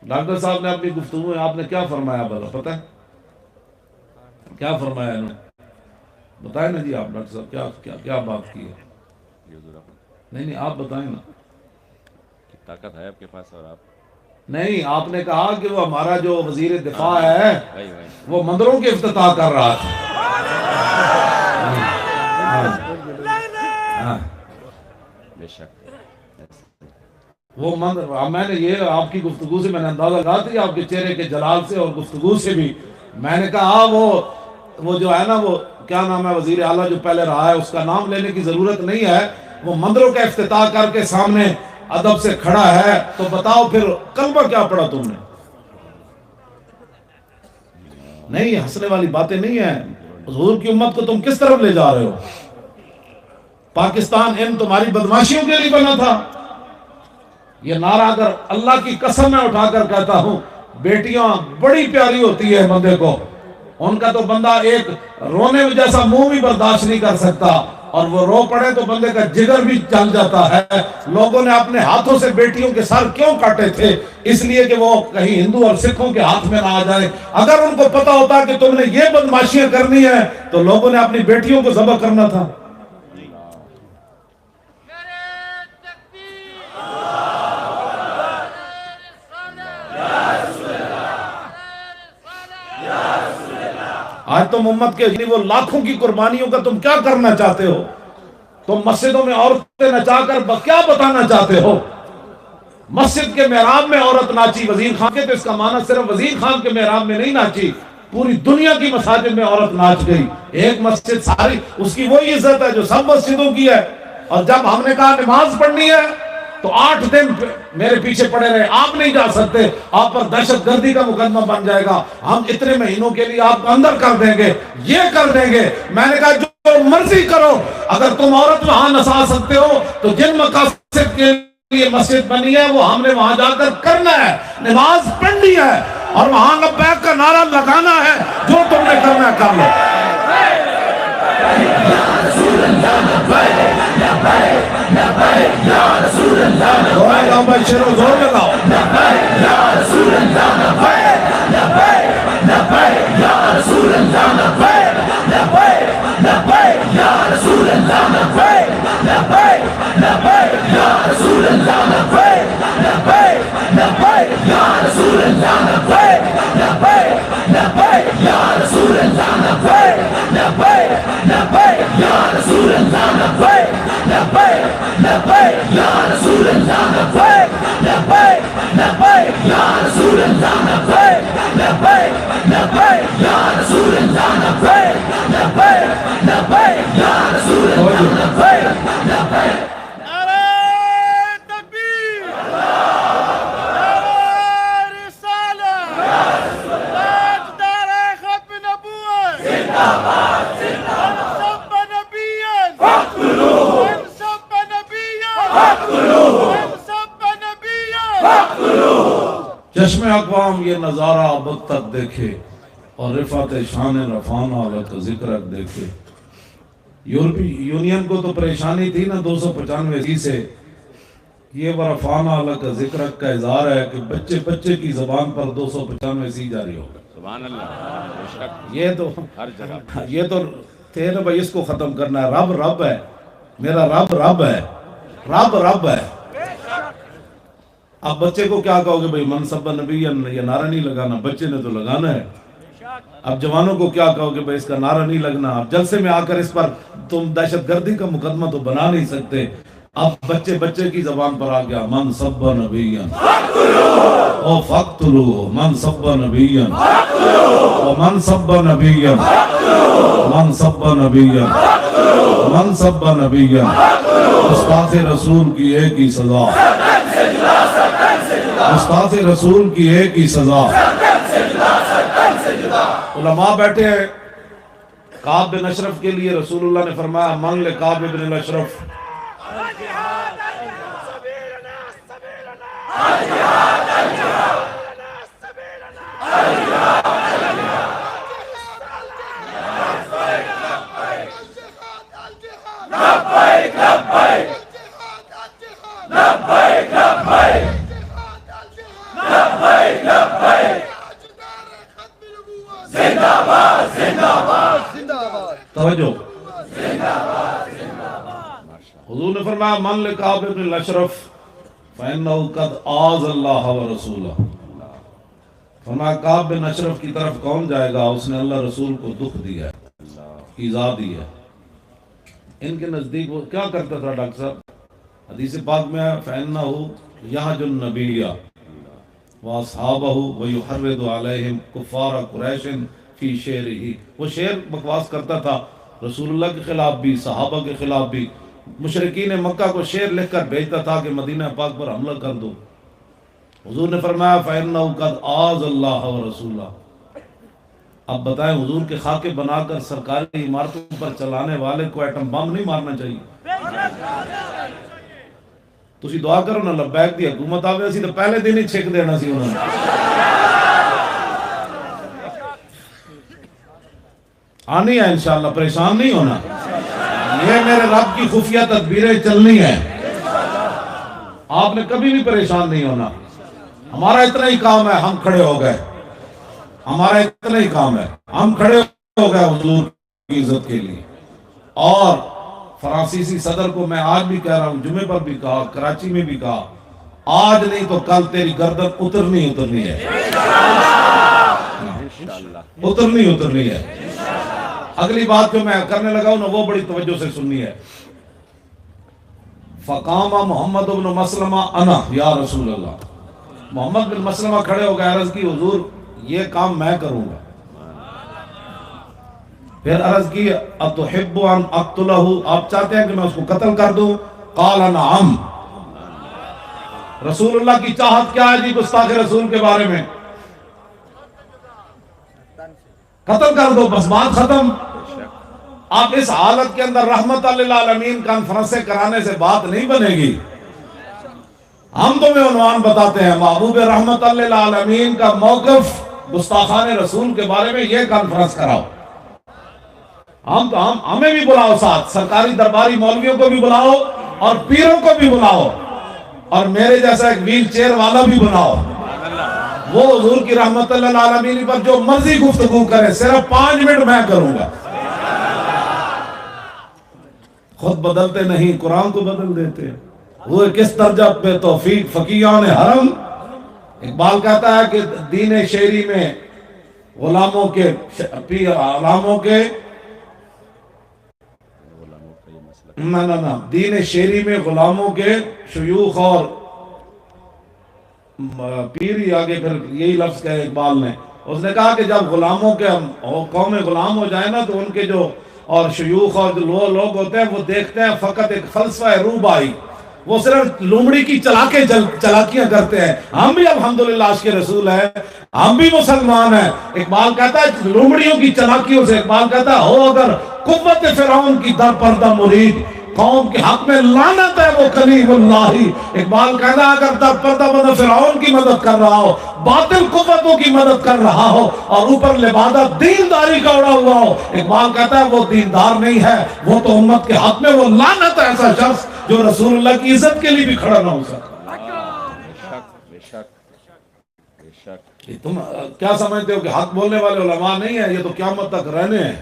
ڈاکٹر صاحب نے اپنی گفتگو میں آپ نے کیا فرمایا بھلا پتہ ہے؟ کیا فرمایا انہوں نے؟ بتائیں نا جی آپ ڈاکٹر صاحب کیا بات کی ہے؟ نہیں آپ بتائیں نا۔ طاقت ہے آپ کے پاس، اور آپ نہیں، آپ نے کہا کہ وہ ہمارا جو وزیر دفاع ہے وہ مندروں کے افتتاح کر رہا تھا۔ بے شک وہ میں نے یہ آپ کی گفتگو سے میں نے اندازہ لگا دیا آپ کے چہرے کے جلال سے اور گفتگو سے بھی. میں نے کہا وہ جو ہے نا وہ کیا نام ہے وزیر اعلیٰ جو پہلے رہا ہے اس کا نام لینے کی ضرورت نہیں ہے. وہ مندروں کا افتتاح کر کے سامنے ادب سے کھڑا ہے تو بتاؤ پھر کلمہ کیا پڑھا تم نے؟ نہیں ہنسنے والی باتیں نہیں ہیں. حضور کی امت کو تم کس طرف لے جا رہے ہو؟ پاکستان ان تمہاری بدماشیوں کے لیے بنا تھا. یہ نعرہ اگر اللہ کی قسم میں اٹھا کر کہتا ہوں بیٹیاں بڑی پیاری ہوتی ہے بندے کو, ان کا تو بندہ ایک رونے جیسا منہ بھی برداشت نہیں کر سکتا, اور وہ رو پڑے تو بندے کا جگر بھی چل جاتا ہے. لوگوں نے اپنے ہاتھوں سے بیٹیوں کے سر کیوں کاٹے تھے؟ اس لیے کہ وہ کہیں ہندو اور سکھوں کے ہاتھ میں نہ آ جائے. اگر ان کو پتا ہوتا کہ تم نے یہ بدماشیاں کرنی ہیں تو لوگوں نے اپنی بیٹیوں کو ذبح کرنا تھا. آج تم امت کے وہ لاکھوں کی قربانیوں کا تم کیا کرنا چاہتے ہو؟ تم مسجدوں میں عورتیں نچا کر کیا بتانا چاہتے ہو؟ مسجد کے محراب میں عورت ناچی وزیر خان کے, تو اس کا معنی صرف وزیر خان کے محراب میں نہیں ناچی, پوری دنیا کی مساجد میں عورت ناچ گئی. ایک مسجد ساری اس کی وہی عزت ہے جو سب مسجدوں کی ہے. اور جب ہم نے کہا نماز پڑھنی ہے تو 8 دن میرے پیچھے پڑے رہے, آپ نہیں جا سکتے, آپ پر دہشت گردی کا مقدمہ بن جائے گا, ہم اتنے مہینوں کے لیے آپ کو اندر کر دیں گے, یہ کر دیں گے. میں نے کہا جو مرضی کرو, اگر تم عورت وہاں نسا سکتے ہو تو جن مقاصد کے لیے مسجد بنی ہے وہ ہم نے وہاں جا کر کرنا ہے, نماز پڑھنی ہے اور وہاں لبیک کا نعرہ لگانا ہے. جو تم نے کرنا ہے کر لو. زور لگاؤ. چشم اقوام یہ نظارہ اب تک دیکھے اور رفعت شان رفعنا والا کا ذکر دیکھے. یورپی یونین کو تو پریشانی تھی نا 295 سے, یہ ورفعنا والا کا ذکر کا اظہار ہے کہ بچے بچے کی زبان پر 295 جاری ہو گئے. سبحان اللہ. یہ تو ہر جگہ یہ تو تھے نا بھائی, اس کو ختم کرنا ہے. رب رب ہے, میرا رب رب ہے, رب رب ہے. اب بچے کو کیا کہو گے بھائی منصب نبی, یہ نعرہ نہیں لگانا, بچے نے تو لگانا ہے. اب جوانوں کو کیا کہو گے بھائی اس کا نعرہ نہیں لگنا. اب جلسے میں آ کر اس پر تم دہشت گردی کا مقدمہ تو بنا نہیں سکتے. اب بچے بچے کی زبان پر آ گیا من سب نبیًا او فقتلو, من سب نبیًا او من سب نبیًا, من سب نبیًا, من سب نبیًا. استاد رسول کی ایک ہی سزا, استاد رسول کی ایک ہی سزا. علماء بیٹھے ہیں, کعب بن اشرف کے لیے رسول اللہ نے فرمایا من لکعب بن اشرف. توجہ, حضور نے فرمایا من لکعب بن اشرف فإنه قد آذ اللہ ورسولہ. فرمایا کعب بن اشرف کی طرف کون جائے گا, اس نے اللہ رسول کو دکھ دیا ہے, ایذا دی ہے. ان کے نزدیک وہ کیا کرتا تھا ڈاکٹر صاحب؟ حدیث پاک میں فَإِنَّهُ يَحْجُ النَّبِيَّ وَأَصْحَابَهُ وَيُحَرِّضُ عَلَيْهِمْ كُفَّارَ قُرَيْشٍ فِي شِعْرِهِ. وہ شعر بکواس کرتا تھا رسول اللہ کے خلاف بھی، صحابہ کے خلاف بھی. مشرکین مکہ کو شعر لکھ کر بھیجتا تھا کہ مدینہ پاک پر حملہ کر دو. حضور نے فرمایا فَإِنَّهُ قَدْ آذَى اللَّهَ وَرَسُولَهُ. اب بتائیں حضور کے خاکے بنا کر سرکاری عمارتوں پر چلانے والے کو ایٹم بم نہیں مارنا چاہیے؟ تسی دعا کرو نا لبیک دی حکومت آوے سی تو پہلے دن ہی چھک دینا سی انہوں نے. آنی ہے انشاءاللہ، پریشان نہیں ہونا. یہ میرے رب کی خفیہ تدبیریں چلنی ہیں، آپ نے کبھی بھی پریشان نہیں ہونا. ہمارا اتنا ہی کام ہے، ہم کھڑے ہو گئے. ہمارا اتنا ہی کام ہے، ہم کھڑے ہو گئے حضور کی عزت کے لیے. اور فرانسیسی صدر کو میں آج بھی کہہ رہا ہوں، جمعے پر بھی کہا، کراچی میں بھی کہا، آج نہیں تو کل تیری گردن اترنی ہے، اترنی ہے. اگلی بات جو میں کرنے لگا ہوں نا وہ بڑی توجہ سے سننی ہے. فقام محمد بن مسلمہ انا یا رسول اللہ. محمد بن مسلمہ کھڑے ہو گئے، عرض کی حضور یہ کام میں کروں گا. پھر عرض کی اتحب ان اقتلہ، آپ چاہتے ہیں کہ میں اس کو قتل کر دوں؟ قال نعم. رسول اللہ کی چاہت کیا ہے جی گستاخ رسول کے بارے میں؟ قتل کر دو، بس بات ختم. آپ اس حالت کے اندر رحمت للعالمین کانفرنسیں کرانے سے بات نہیں بنے گی. ہم تمہیں عنوان بتاتے ہیں، محبوب رحمت للعالمین کا موقف گستاخان رسول کے بارے میں، یہ کانفرنس کراؤ. ہمیں بھی بلاؤ ساتھ، سرکاری درباری مولویوں کو بھی بلاؤ اور پیروں کو بھی بلاؤ اور میرے جیسا ایک ویل چیئر والا بھی بناؤ. وہ حضور کی رحمت للعالمین پر جو مرضی گفتگو کرے، صرف 5 منٹ میں کروں گا. خود بدلتے نہیں، قرآن کو بدل دیتے ہیں. وہ کس درجہ پہ توفیق فقیہان حرم. اقبال کہتا ہے کہ دین شعری میں غلاموں کے دین شعری میں غلاموں کے شیوخ اور پیر ہی آگے پھر یہی لفظ کہے اقبال نے. اس نے کہا کہ جب غلاموں کے قوم غلام ہو جائے نا تو ان کے جو اور شیوخ اور جو لوگ ہوتے ہیں وہ دیکھتے ہیں فقط ایک فلسفہ روبائی، وہ صرف لومڑی کی چلاکیاں کرتے ہیں. ہم بھی الحمدللہ عاشق رسول ہیں، ہم بھی مسلمان ہیں. اقبال کہتا ہے لومڑیوں کی چلاکیوں سے، اقبال کہتا ہے ہو اگر قوت فرعون کی در پردہ مرید، قوم کے حق میں لعنت ہے وہ کلیم اللہ. اقبال کہتا ہے اگر در پردہ بندہ فرعون کی مدد کر رہا ہو، باطل قوتوں کی مدد کر رہا ہو اور اوپر لبادہ دینداری کا اڑا ہوا ہو، اقبال کہتا ہے وہ دیندار نہیں ہے، وہ تو امت کے حق میں وہ لعنت ہے ایسا شخص جو رسول اللہ کی عزت کے لیے بھی کھڑا نہ ہو سکتا. تم کیا سمجھتے ہو کہ حق بولنے والے علماء نہیں ہیں؟ یہ تو قیامت تک رہنے ہیں.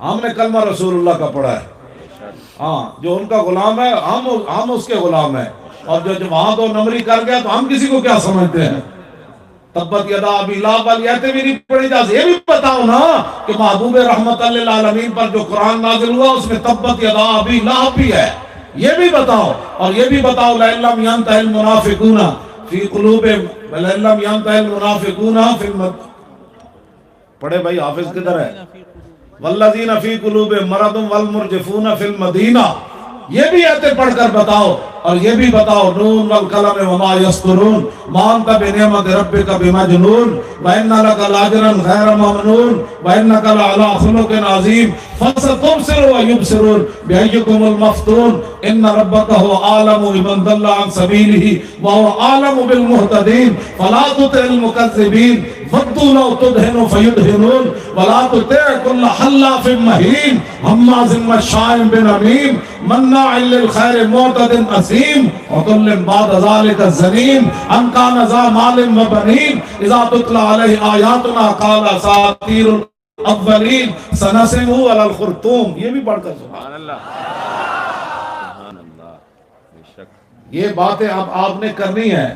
ہم نے کلمہ رسول اللہ کا پڑھا ہے. ہاں، جو ان کا غلام ہے ہم اس کے غلام ہیں. اور جو وہاں تو نمری کر گیا تو ہم کسی کو کیا سمجھتے ہیں؟ تبت یدا ابی لہب والی بھی نہیں پڑھی جا. یہ بھی بتاؤ نا کہ محبوب رحمت للعالمین پر جو قرآن نازل ہوا اس میں تبت یدا ابی لہب بھی ہے. یہ بھی بتاؤ. اور یہ بھی بتاؤ لئن لم ينتهِ المنافقون فی قلوبهم لئن لم ينتهِ المنافقون فی پڑھے بھائی حافظ کدھر ہے؟ والذین فی قلوبهم مرض والمرجفون فی المدینہ. یہ بھی آیتیں پڑھ کر بتاؤ. اور یہ بھی بتاؤ نون والقلم وما یسطرون ما انت بنعمت ربک بمجنون وان لک لاجرا غیر ممنون وانک لعلی خلق عظیم فستبصر ویبصرون بأیکم المفتون ان ربک هو اعلم بمن ضل عن سبیلہ وهو اعلم بالمهتدین فلا تطع المکذبین ودوا لو تدہن فیدہنون ولا تطع کل حلاف مہین ہماز مشاء بنمیم مناع للخیر معتد اثیم عتل بعد ذلك الزنیم ان کان ذا مال وبنین اذا تتلی علیہ آیاتنا قال اساطیر الاولین سنسمہ علی الخرطوم. یہ بھی پڑھ کر سبحان اللہ. یہ باتیں اب آپ نے کرنی ہے.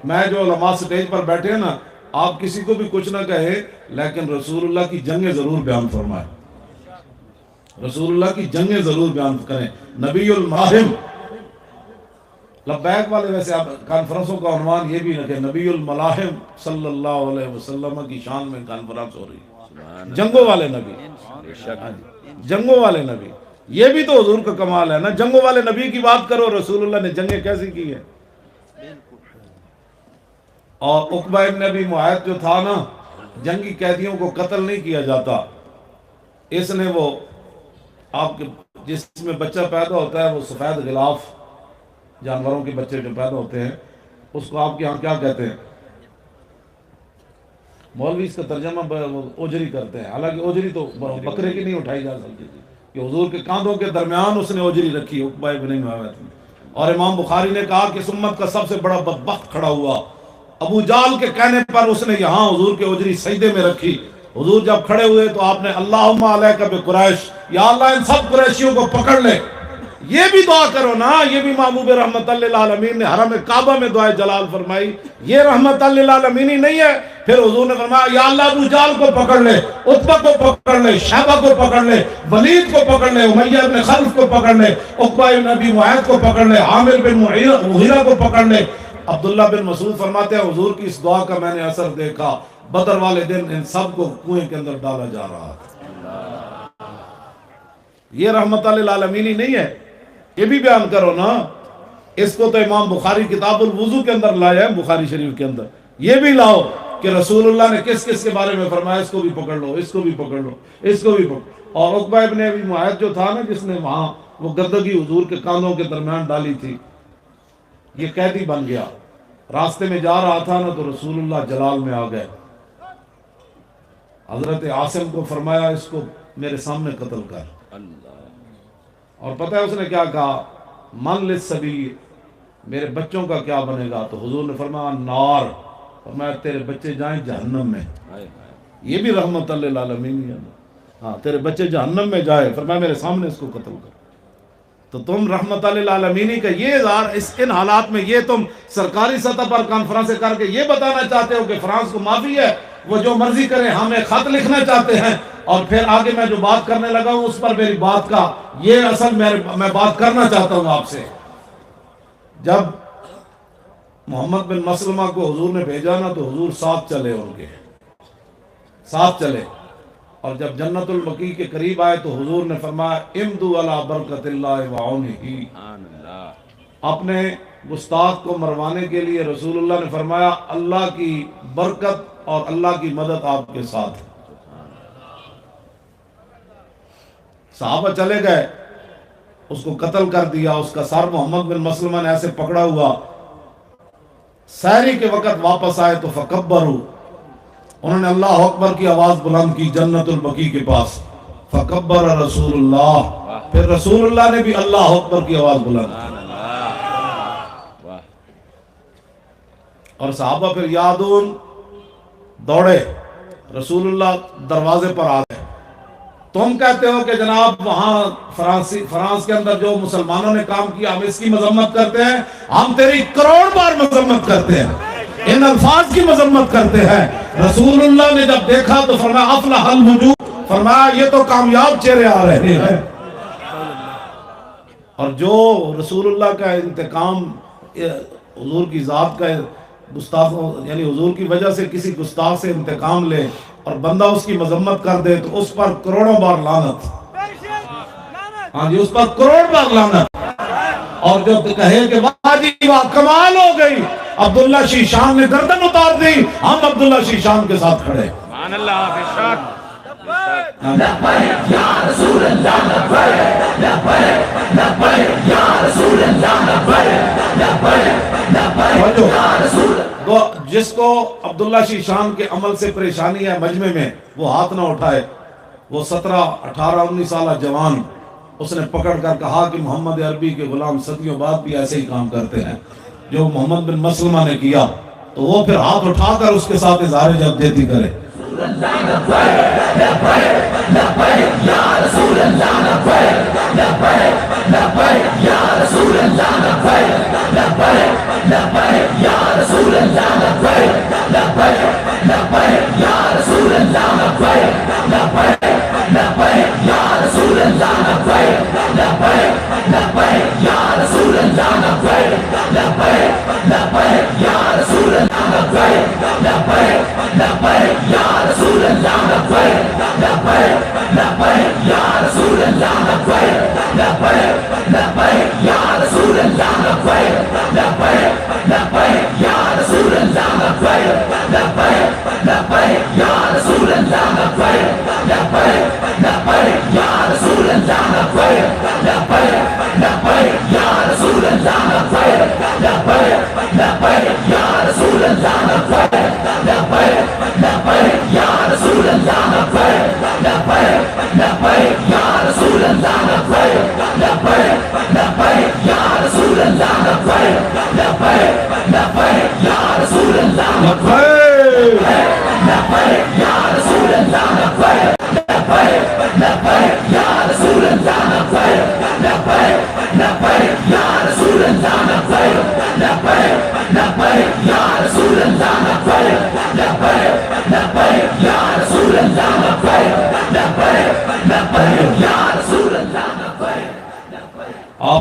میں جو علماء سٹیج پر بیٹھے ہیں نا، آپ کسی کو بھی کچھ نہ کہے لیکن رسول اللہ کی جنگیں ضرور بیان فرمائے. رسول اللہ کی جنگیں ضرور بیان کریں. نبی الملاحم. لبیک والے ویسے آپ کانفرنسوں کا عنوان یہ بھی رکھیں نبی الملاحم صلی اللہ علیہ وسلم کی شان میں کانفرنس ہو رہی ہے. جنگوں والے نبی, جنگوں والے نبی, یہ بھی تو حضور کا کمال ہے نا. جنگوں والے نبی کی بات کرو, رسول اللہ نے جنگیں کیسی کی ہیں. اور عقبہ ابن ابی معیط جو تھا نا, جنگی قیدیوں کو قتل نہیں کیا جاتا. اس نے وہ آپ کے جس میں بچہ پیدا ہوتا ہے وہ سفید غلاف جانوروں کے بچے جو پیدا ہوتے ہیں اس کو آپ کے ہاں کیا کہتے ہیں؟ مولوی اس کا ترجمہ اوجری کرتے ہیں. حالانکہ اوجری تو بکرے کی نہیں اٹھائی جا سکتی کہ حضور کے کاندھوں کے درمیان اس نے اوجری رکھی عقبہ ابن معیط. اور امام بخاری نے کہا کہ اس امت کا سب سے بڑا بدبخت کھڑا ہوا. ابو جال کے کہنے پر اس نے یہاں حضور کے اوجری سجدے میں رکھی. حضور جب کھڑے ہوئے تو آپ نے اللہم علیک بقریش, یا اللہ ان سب قریشیوں کو پکڑ لے. یہ بھی دعا کرو نا, یہ بھی محبوب رحمت للعالمین نے حرم کعبہ میں دعائے جلال فرمائی. یہ رحمت للعالمین ہی نہیں ہے. پھر حضور نے فرمایا یا اللہ ابو جال کو پکڑ لے, عتبہ کو پکڑ لے, شیبہ کو پکڑ لے, ولید کو پکڑ لے, امیہ بن خلف کو پکڑ لے, عقبہ بن ابی معیط کو پکڑ لے, عامر بن مغیرہ کو پکڑ لے. عبداللہ بن مسعود فرماتے ہیں حضور کی اس دعا کا میں نے اثر دیکھا. بدر والے دن ان سب کو کنویں کے اندر ڈالا جا رہا تھا. یہ رحمت للعالمین ہی نہیں ہے. یہ بھی بیان کرو نا. اس کو تو امام بخاری کتاب الوضو کے اندر لایا ہے, بخاری شریف کے اندر. یہ بھی لاؤ کہ رسول اللہ نے کس کس کے بارے میں فرمایا, اس کو بھی پکڑ لو, اس کو بھی پکڑ لو, اس کو بھی پکڑ. اور عقبہ ابن ابی معیط جو تھا نا, جس نے وہاں وہ گدگی حضور کے کاندھوں کے درمیان ڈالی تھی, یہ قیدی بن گیا. راستے میں جا رہا تھا نا تو رسول اللہ جلال میں آ گئے. حضرت عاصم کو فرمایا اس کو میرے سامنے قتل کر. اور پتہ ہے اس نے کیا کہا, من للسبیل, میرے بچوں کا کیا بنے گا؟ تو حضور نے فرمایا نار, فرمایا تیرے بچے جائیں جہنم میں. یہ بھی رحمت للعالمین ہے. ہاں تیرے بچے جہنم میں جائے, فرمایا میرے سامنے اس کو قتل کر. تو تم رحمت للعالمین کا یہ اظہار ان حالات میں, یہ تم سرکاری سطح پر کانفرنسیں کر کے یہ بتانا چاہتے ہو کہ فرانس کو معافی ہے, وہ جو مرضی کریں, ہمیں خط لکھنا چاہتے ہیں. اور پھر آگے میں جو بات کرنے لگا ہوں اس پر میری بات کا یہ اصل میں بات کرنا چاہتا ہوں آپ سے. جب محمد بن مسلمہ کو حضور نے بھیجا نا تو حضور ساتھ چلے, ان کے ساتھ چلے. اور جب جنت البقیع کے قریب آئے تو حضور نے فرمایا امدو علی برکت اللہ وعونہ. اپنے گستاخ کو مروانے کے لیے رسول اللہ نے فرمایا اللہ کی برکت اور اللہ کی مدد آپ کے ساتھ. صحابہ چلے گئے, اس کو قتل کر دیا. اس کا سر محمد بن مسلمہ نے ایسے پکڑا ہوا. سحری کے وقت واپس آئے تو فکبروا, انہوں نے اللہ اکبر کی آواز بلند کی جنت البقیع کے پاس. فکبر رسول اللہ, پھر رسول اللہ نے بھی اللہ اکبر کی آواز بلند کی. اور صحابہ پھر یادون دوڑے, رسول اللہ دروازے پر آ گئے. تم کہتے ہو کہ جناب وہاں فرانس کے اندر جو مسلمانوں نے کام کیا ہم اس کی مذمت کرتے ہیں, ہم تیری کروڑ بار مذمت کرتے ہیں, ان الفاظ کی مذمت کرتے ہیں. رسول اللہ نے جب دیکھا تو فرمایا افلح الوجوہ, فرمایا یہ تو کامیاب چہرے آ رہے ہیں. اور جو رسول اللہ کا انتقام, حضور کی ذات کا گستاخوں یعنی حضور کی وجہ سے کسی گستاخ سے انتقام لے اور بندہ اس کی مذمت کر دے تو اس پر کروڑوں بار لعنت. ہاں جی, اس پر کروڑ بار لعنت. اور جو کہے کہ واہ جی واہ کمال ہو گئی, عبداللہ شیشان نے گردن اتار دی, ہم عبداللہ شیشان کے ساتھ کھڑے. سبحان اللہ, بے شک. لبیک یا رسول اللہ, لبیک لبیک لبیک یا رسول اللہ, لبیک لبیک لبیک یا رسول. جس کو عبداللہ شیشان کے عمل سے پریشانی ہے مجمع میں, وہ ہاتھ نہ اٹھائے. وہ 17 18 19 سالہ جوان, اس نے پکڑ کر کہا کہ محمد عربی کے غلام صدیوں بعد بھی ایسے ہی کام کرتے ہیں جو محمد بن مسلمہ نے کیا. تو وہ پھر ہاتھ اٹھا کر اس کے ساتھ اظہار جدیتی کرے. یا رسول اللہ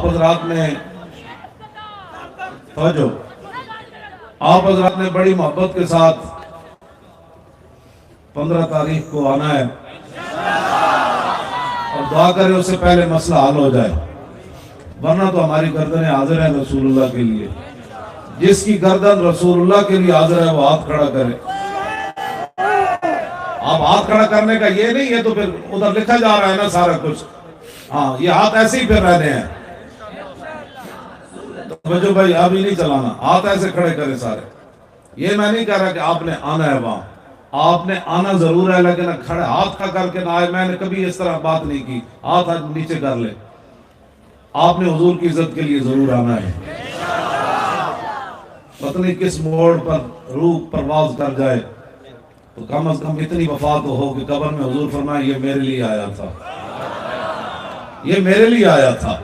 حضرات نے توجہ، آپ حضرات نے بڑی محبت کے ساتھ 15 تاریخ کو آنا ہے اور دعا کریں اس سے پہلے مسئلہ حل ہو جائے، ورنہ تو ہماری گردنیں حاضر ہیں رسول اللہ کے لیے. جس کی گردن رسول اللہ کے لیے حاضر ہے وہ ہاتھ کھڑا کرے. اب ہاتھ کھڑا کرنے کا یہ نہیں ہے تو پھر ادھر لکھا جا رہا ہے نا سارا کچھ. ہاں یہ ہاتھ ایسے ہی پھر رہنے ہیں. توجہ بھائی ابھی نہیں چلانا، ہاتھ ایسے کھڑے کرے سارے. یہ میں نہیں کہہ رہا کہ آپ نے آنا ہے وہاں، آپ نے آنا ضرور ہے لیکن کھڑے ہاتھ کھڑا کر کے نہ آئے. میں نے کبھی اس طرح بات نہیں کی. ہاتھ نیچے کر لے. آپ نے حضور کی عزت کے لیے ضرور آنا ہے. پتہ نہیں کس موڑ پر روح پرواز کر جائے تو کم از کم اتنی وفا تو ہو کہ قبر میں حضور فرمائے یہ میرے لیے آیا تھا، یہ میرے لیے آیا تھا.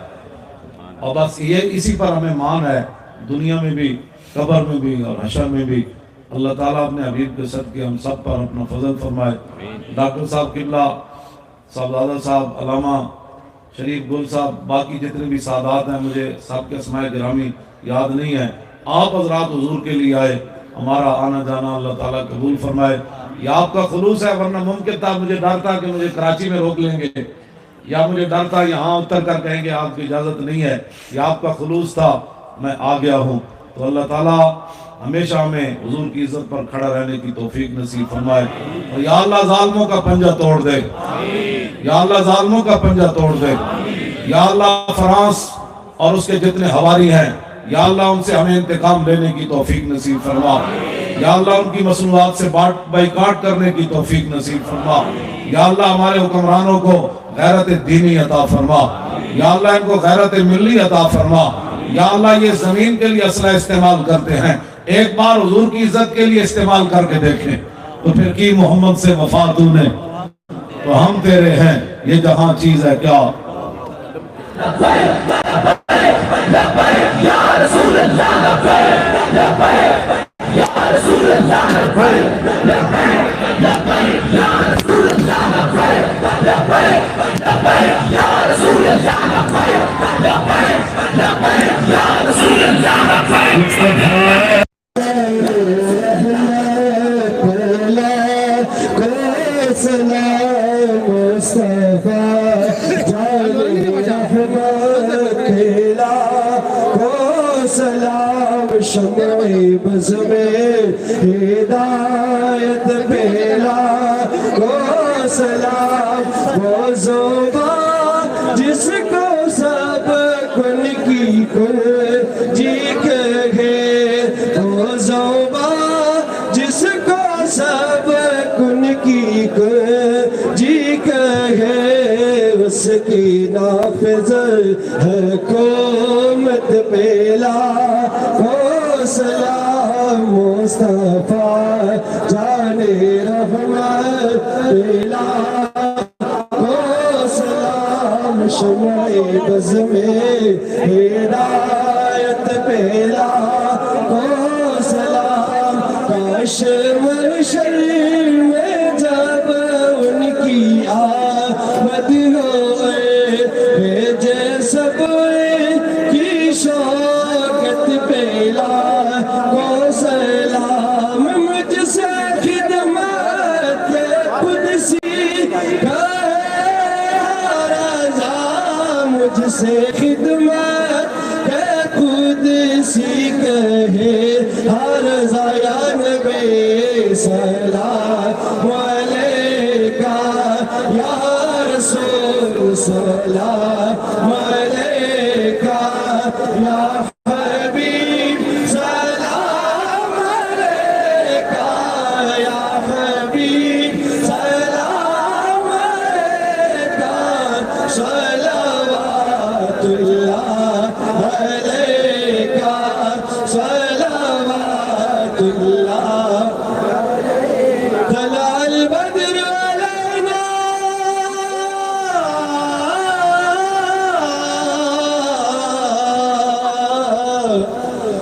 اور بس یہ اسی پر ہمیں مان ہے، دنیا میں بھی قبر میں بھی اور حشر میں بھی. اللہ تعالیٰ اپنے حبیب کے صدقے ہم سب پر اپنا فضل فرمائے. ڈاکٹر صاحب قبلہ، صاحبزادہ صاحب، علامہ شریف گل صاحب، باقی جتنے بھی سادات ہیں مجھے سب کے اسماء گرامی یاد نہیں ہے. آپ حضرات حضور کے لیے آئے، ہمارا آنا جانا اللہ تعالیٰ قبول فرمائے. یہ آپ کا خلوص ہے، ورنہ ممکن تھا مجھے ڈر تھا کہ مجھے کراچی میں روک لیں گے، یا مجھے ڈر تھا یہاں اتر کر کہیں گے آپ کی اجازت نہیں ہے. یہ آپ کا خلوص تھا، میں آ گیا ہوں. تو اللہ تعالیٰ ہمیشہ ہمیں حضور کی عزت پر کھڑا رہنے کی توفیق نصیب فرمائے. اور یا اللہ ظالموں کا پنجہ توڑ دے، یا اللہ ظالموں کا پنجہ توڑ دے. یا اللہ فرانس اور اس کے جتنے حواری ہیں، یا اللہ ان سے ہمیں انتقام لینے کی توفیق نصیب فرما. یا اللہ ان کی مصنوعات سے بائیکاٹ کرنے کی توفیق نصیب فرما. یا اللہ ہمارے حکمرانوں کو غیرت دینی عطا فرما. یا اللہ ان کو غیرت ملی عطا فرما. یا اللہ یہ زمین کے لیے اسلحہ استعمال کرتے ہیں، ایک بار حضور کی عزت کے لیے استعمال کر کے دیکھیں تو پھر کی محمد سے وفا تو نے، تو ہم تیرے ہیں، یہ جہاں چیز ہے کیا. یا رسول اللہ لبیک لبیک، یا رسول اللہ لبیک لبیک لبیک، یا رسول اللہ لبیک لبیک لبیک، یا رسول اللہ لبیک لبیک لبیک، یا رسول اللہ لبیک. سلام شمع بز میں ہدایت پھیلا کو سلام، وہ زبان جس کو سب کن کی کن جی کہے، وہ زبان جس کو سب کن کی کن جی کہے، اس کی نافذ حکومت پھیلا کو سلام، مصطفیٰ جان رحمت پھیلا کو سلام، شمع بز میں ہدایت پھیلا کو سلام. کاش محشر میں جب ان کی آمد ہوئے، بھیجے سب کی شوکت پھیلا کو سلام، مجھ سے خدمت قدسی کا رضا، مجھ سے خدمت قدسی کہے ہر زیان بے سلام علیکہ یا رسول، سلام علیکہ یا حبیب، سلام علیکہ یا حبیب، سلام علیکہ، صلوات اللہ علیکہ، صلوات اللہ. طلع البدر علینا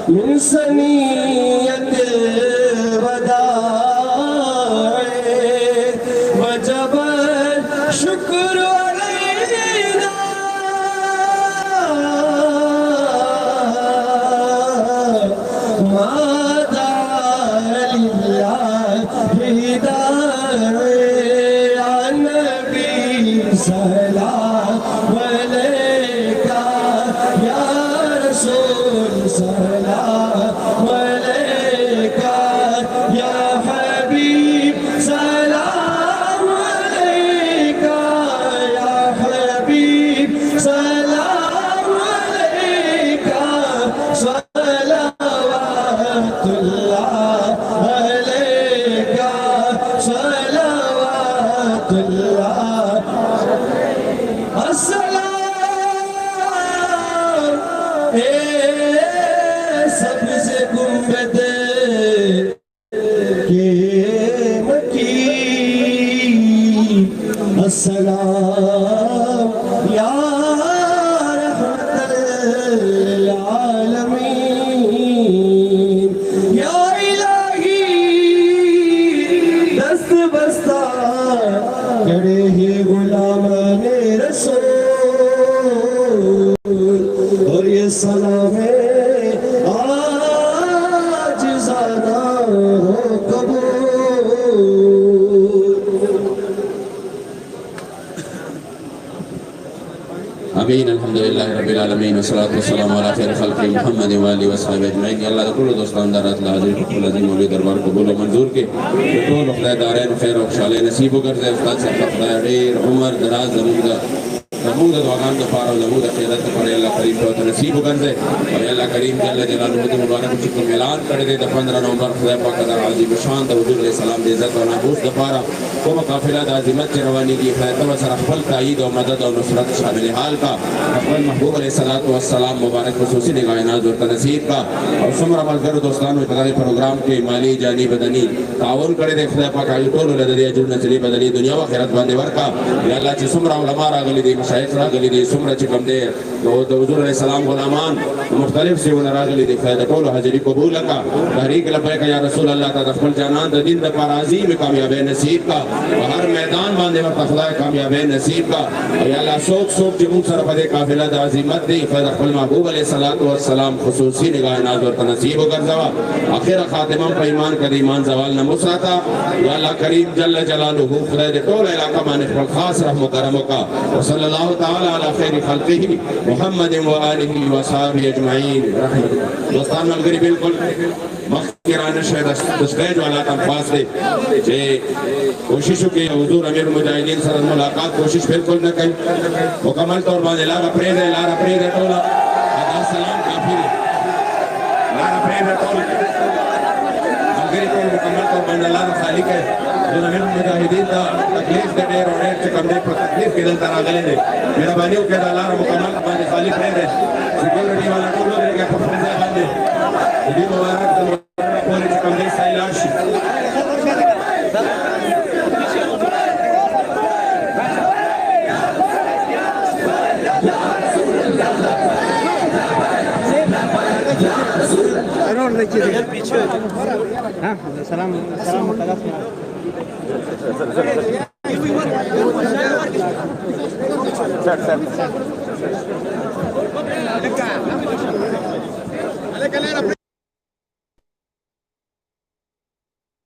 من ثنیۃ الوداع، وجب الشکر علینا سلام علیکہ یا رسول سلام علیکہ یا حبیب سلام علیکہ یا حبیب سلام علیکہ صلوات اللہ علیکہ صلوات اللہ السلام اے سبز گنبد کے مکین السلام یا رحمت للعالمین یا الہی دست بستہ کڑے ہی غلامان رسول اور یہ سلام آج زادہ ہو قبول امین الحمدللہ رب العالمین والصلاة والسلام علی خیر خلق محمد وآلہ وصحبہ اجمعین. اللہ دا کل دوستان دارات لحاضر کل عظیم مولی دربار قبول و منظور کے کل خدای دارین خیر و خشال نصیب و کرتے افتاد سے خدای دیر عمر دراز زمود دعاگان دا پارا و زمود خیرت پر اللہ کریم تو نصیب و کرتے اور اللہ کریم جل جلالہ و مبارک چکم اعلان کردے دا 15 نومبر خدای پاک دا عظیم شان دا حضور علیہ السلام دے عزت و نابوس دا پارا کوم قافلہ دا عظمت چی روانی کی خیرت و سر اخفل تائید و مدد و نصرت شامل حال کا اخفل محبوب علیہ السلام مبارک خصوصی نگاہ ناظر نصیب کا اور سمر عمل کر دوستان و ابتدائی پروگرام کے مالی جانی بدنی تعاون کرے دے خدای پاک آئی طول لددی اجر نسلی بدنی دنیا و خیرت باندے ورکا یا اللہ چی سمر علماء را گلی دی مشایخ را گلی دی سمر چکم دے حضور علیہ السلام غلامان مختلف سے را گلی دی خیرت طول حجری قبول کا تحریک لبیک یا رسول اللہ تا دفل جانان دا دین دا پار عظیم کامیاب نصیب کا و ہر میدان باندے ورکا خدای کامیاب نصیب کا یا اللہ سوک سوک چی مون سر پدے قافلہ دا عظیمت دی خیر اقبل محبوب علیہ السلام خصوصی نگاہ ناظر نصیب و کرزوا آخر خاتمان پا ایمان کا ایمان زوال نمسراتا یا اللہ کریم جل جلالہ خدای دے طول علاقہ مانف خاص رحم و کرم کا وصلی اللہ تعالی علی خیر خلقہ محمد و آلہ و صحابہ اجمعین رحمت دوستان ملگری بالکل مخیران شہد دسٹیج والا تنفاس دے جے کوششوں کے حضور امیر مجاہدین سرد ملاقات کوشش بالکل نہ کہیں مکمل طور باندے لارا پریدے تولا آدھا سلام کافی دے لارا پریدے تولا ملگری طور مکمل طور باندے لارا خالی کہے حضور امیر مجاہدین دا تکلیف دے دیر اور ایک چکم دے پر تکلیف کے دل ترا گلے دے میرا بانیوں کے دا لارا مکمل باندے خالی پریدے سیکورٹی والا ٹولو دے گیا پفرزے باندے دی مبارک دل پوری چکم دے سائلاشی سلام سلام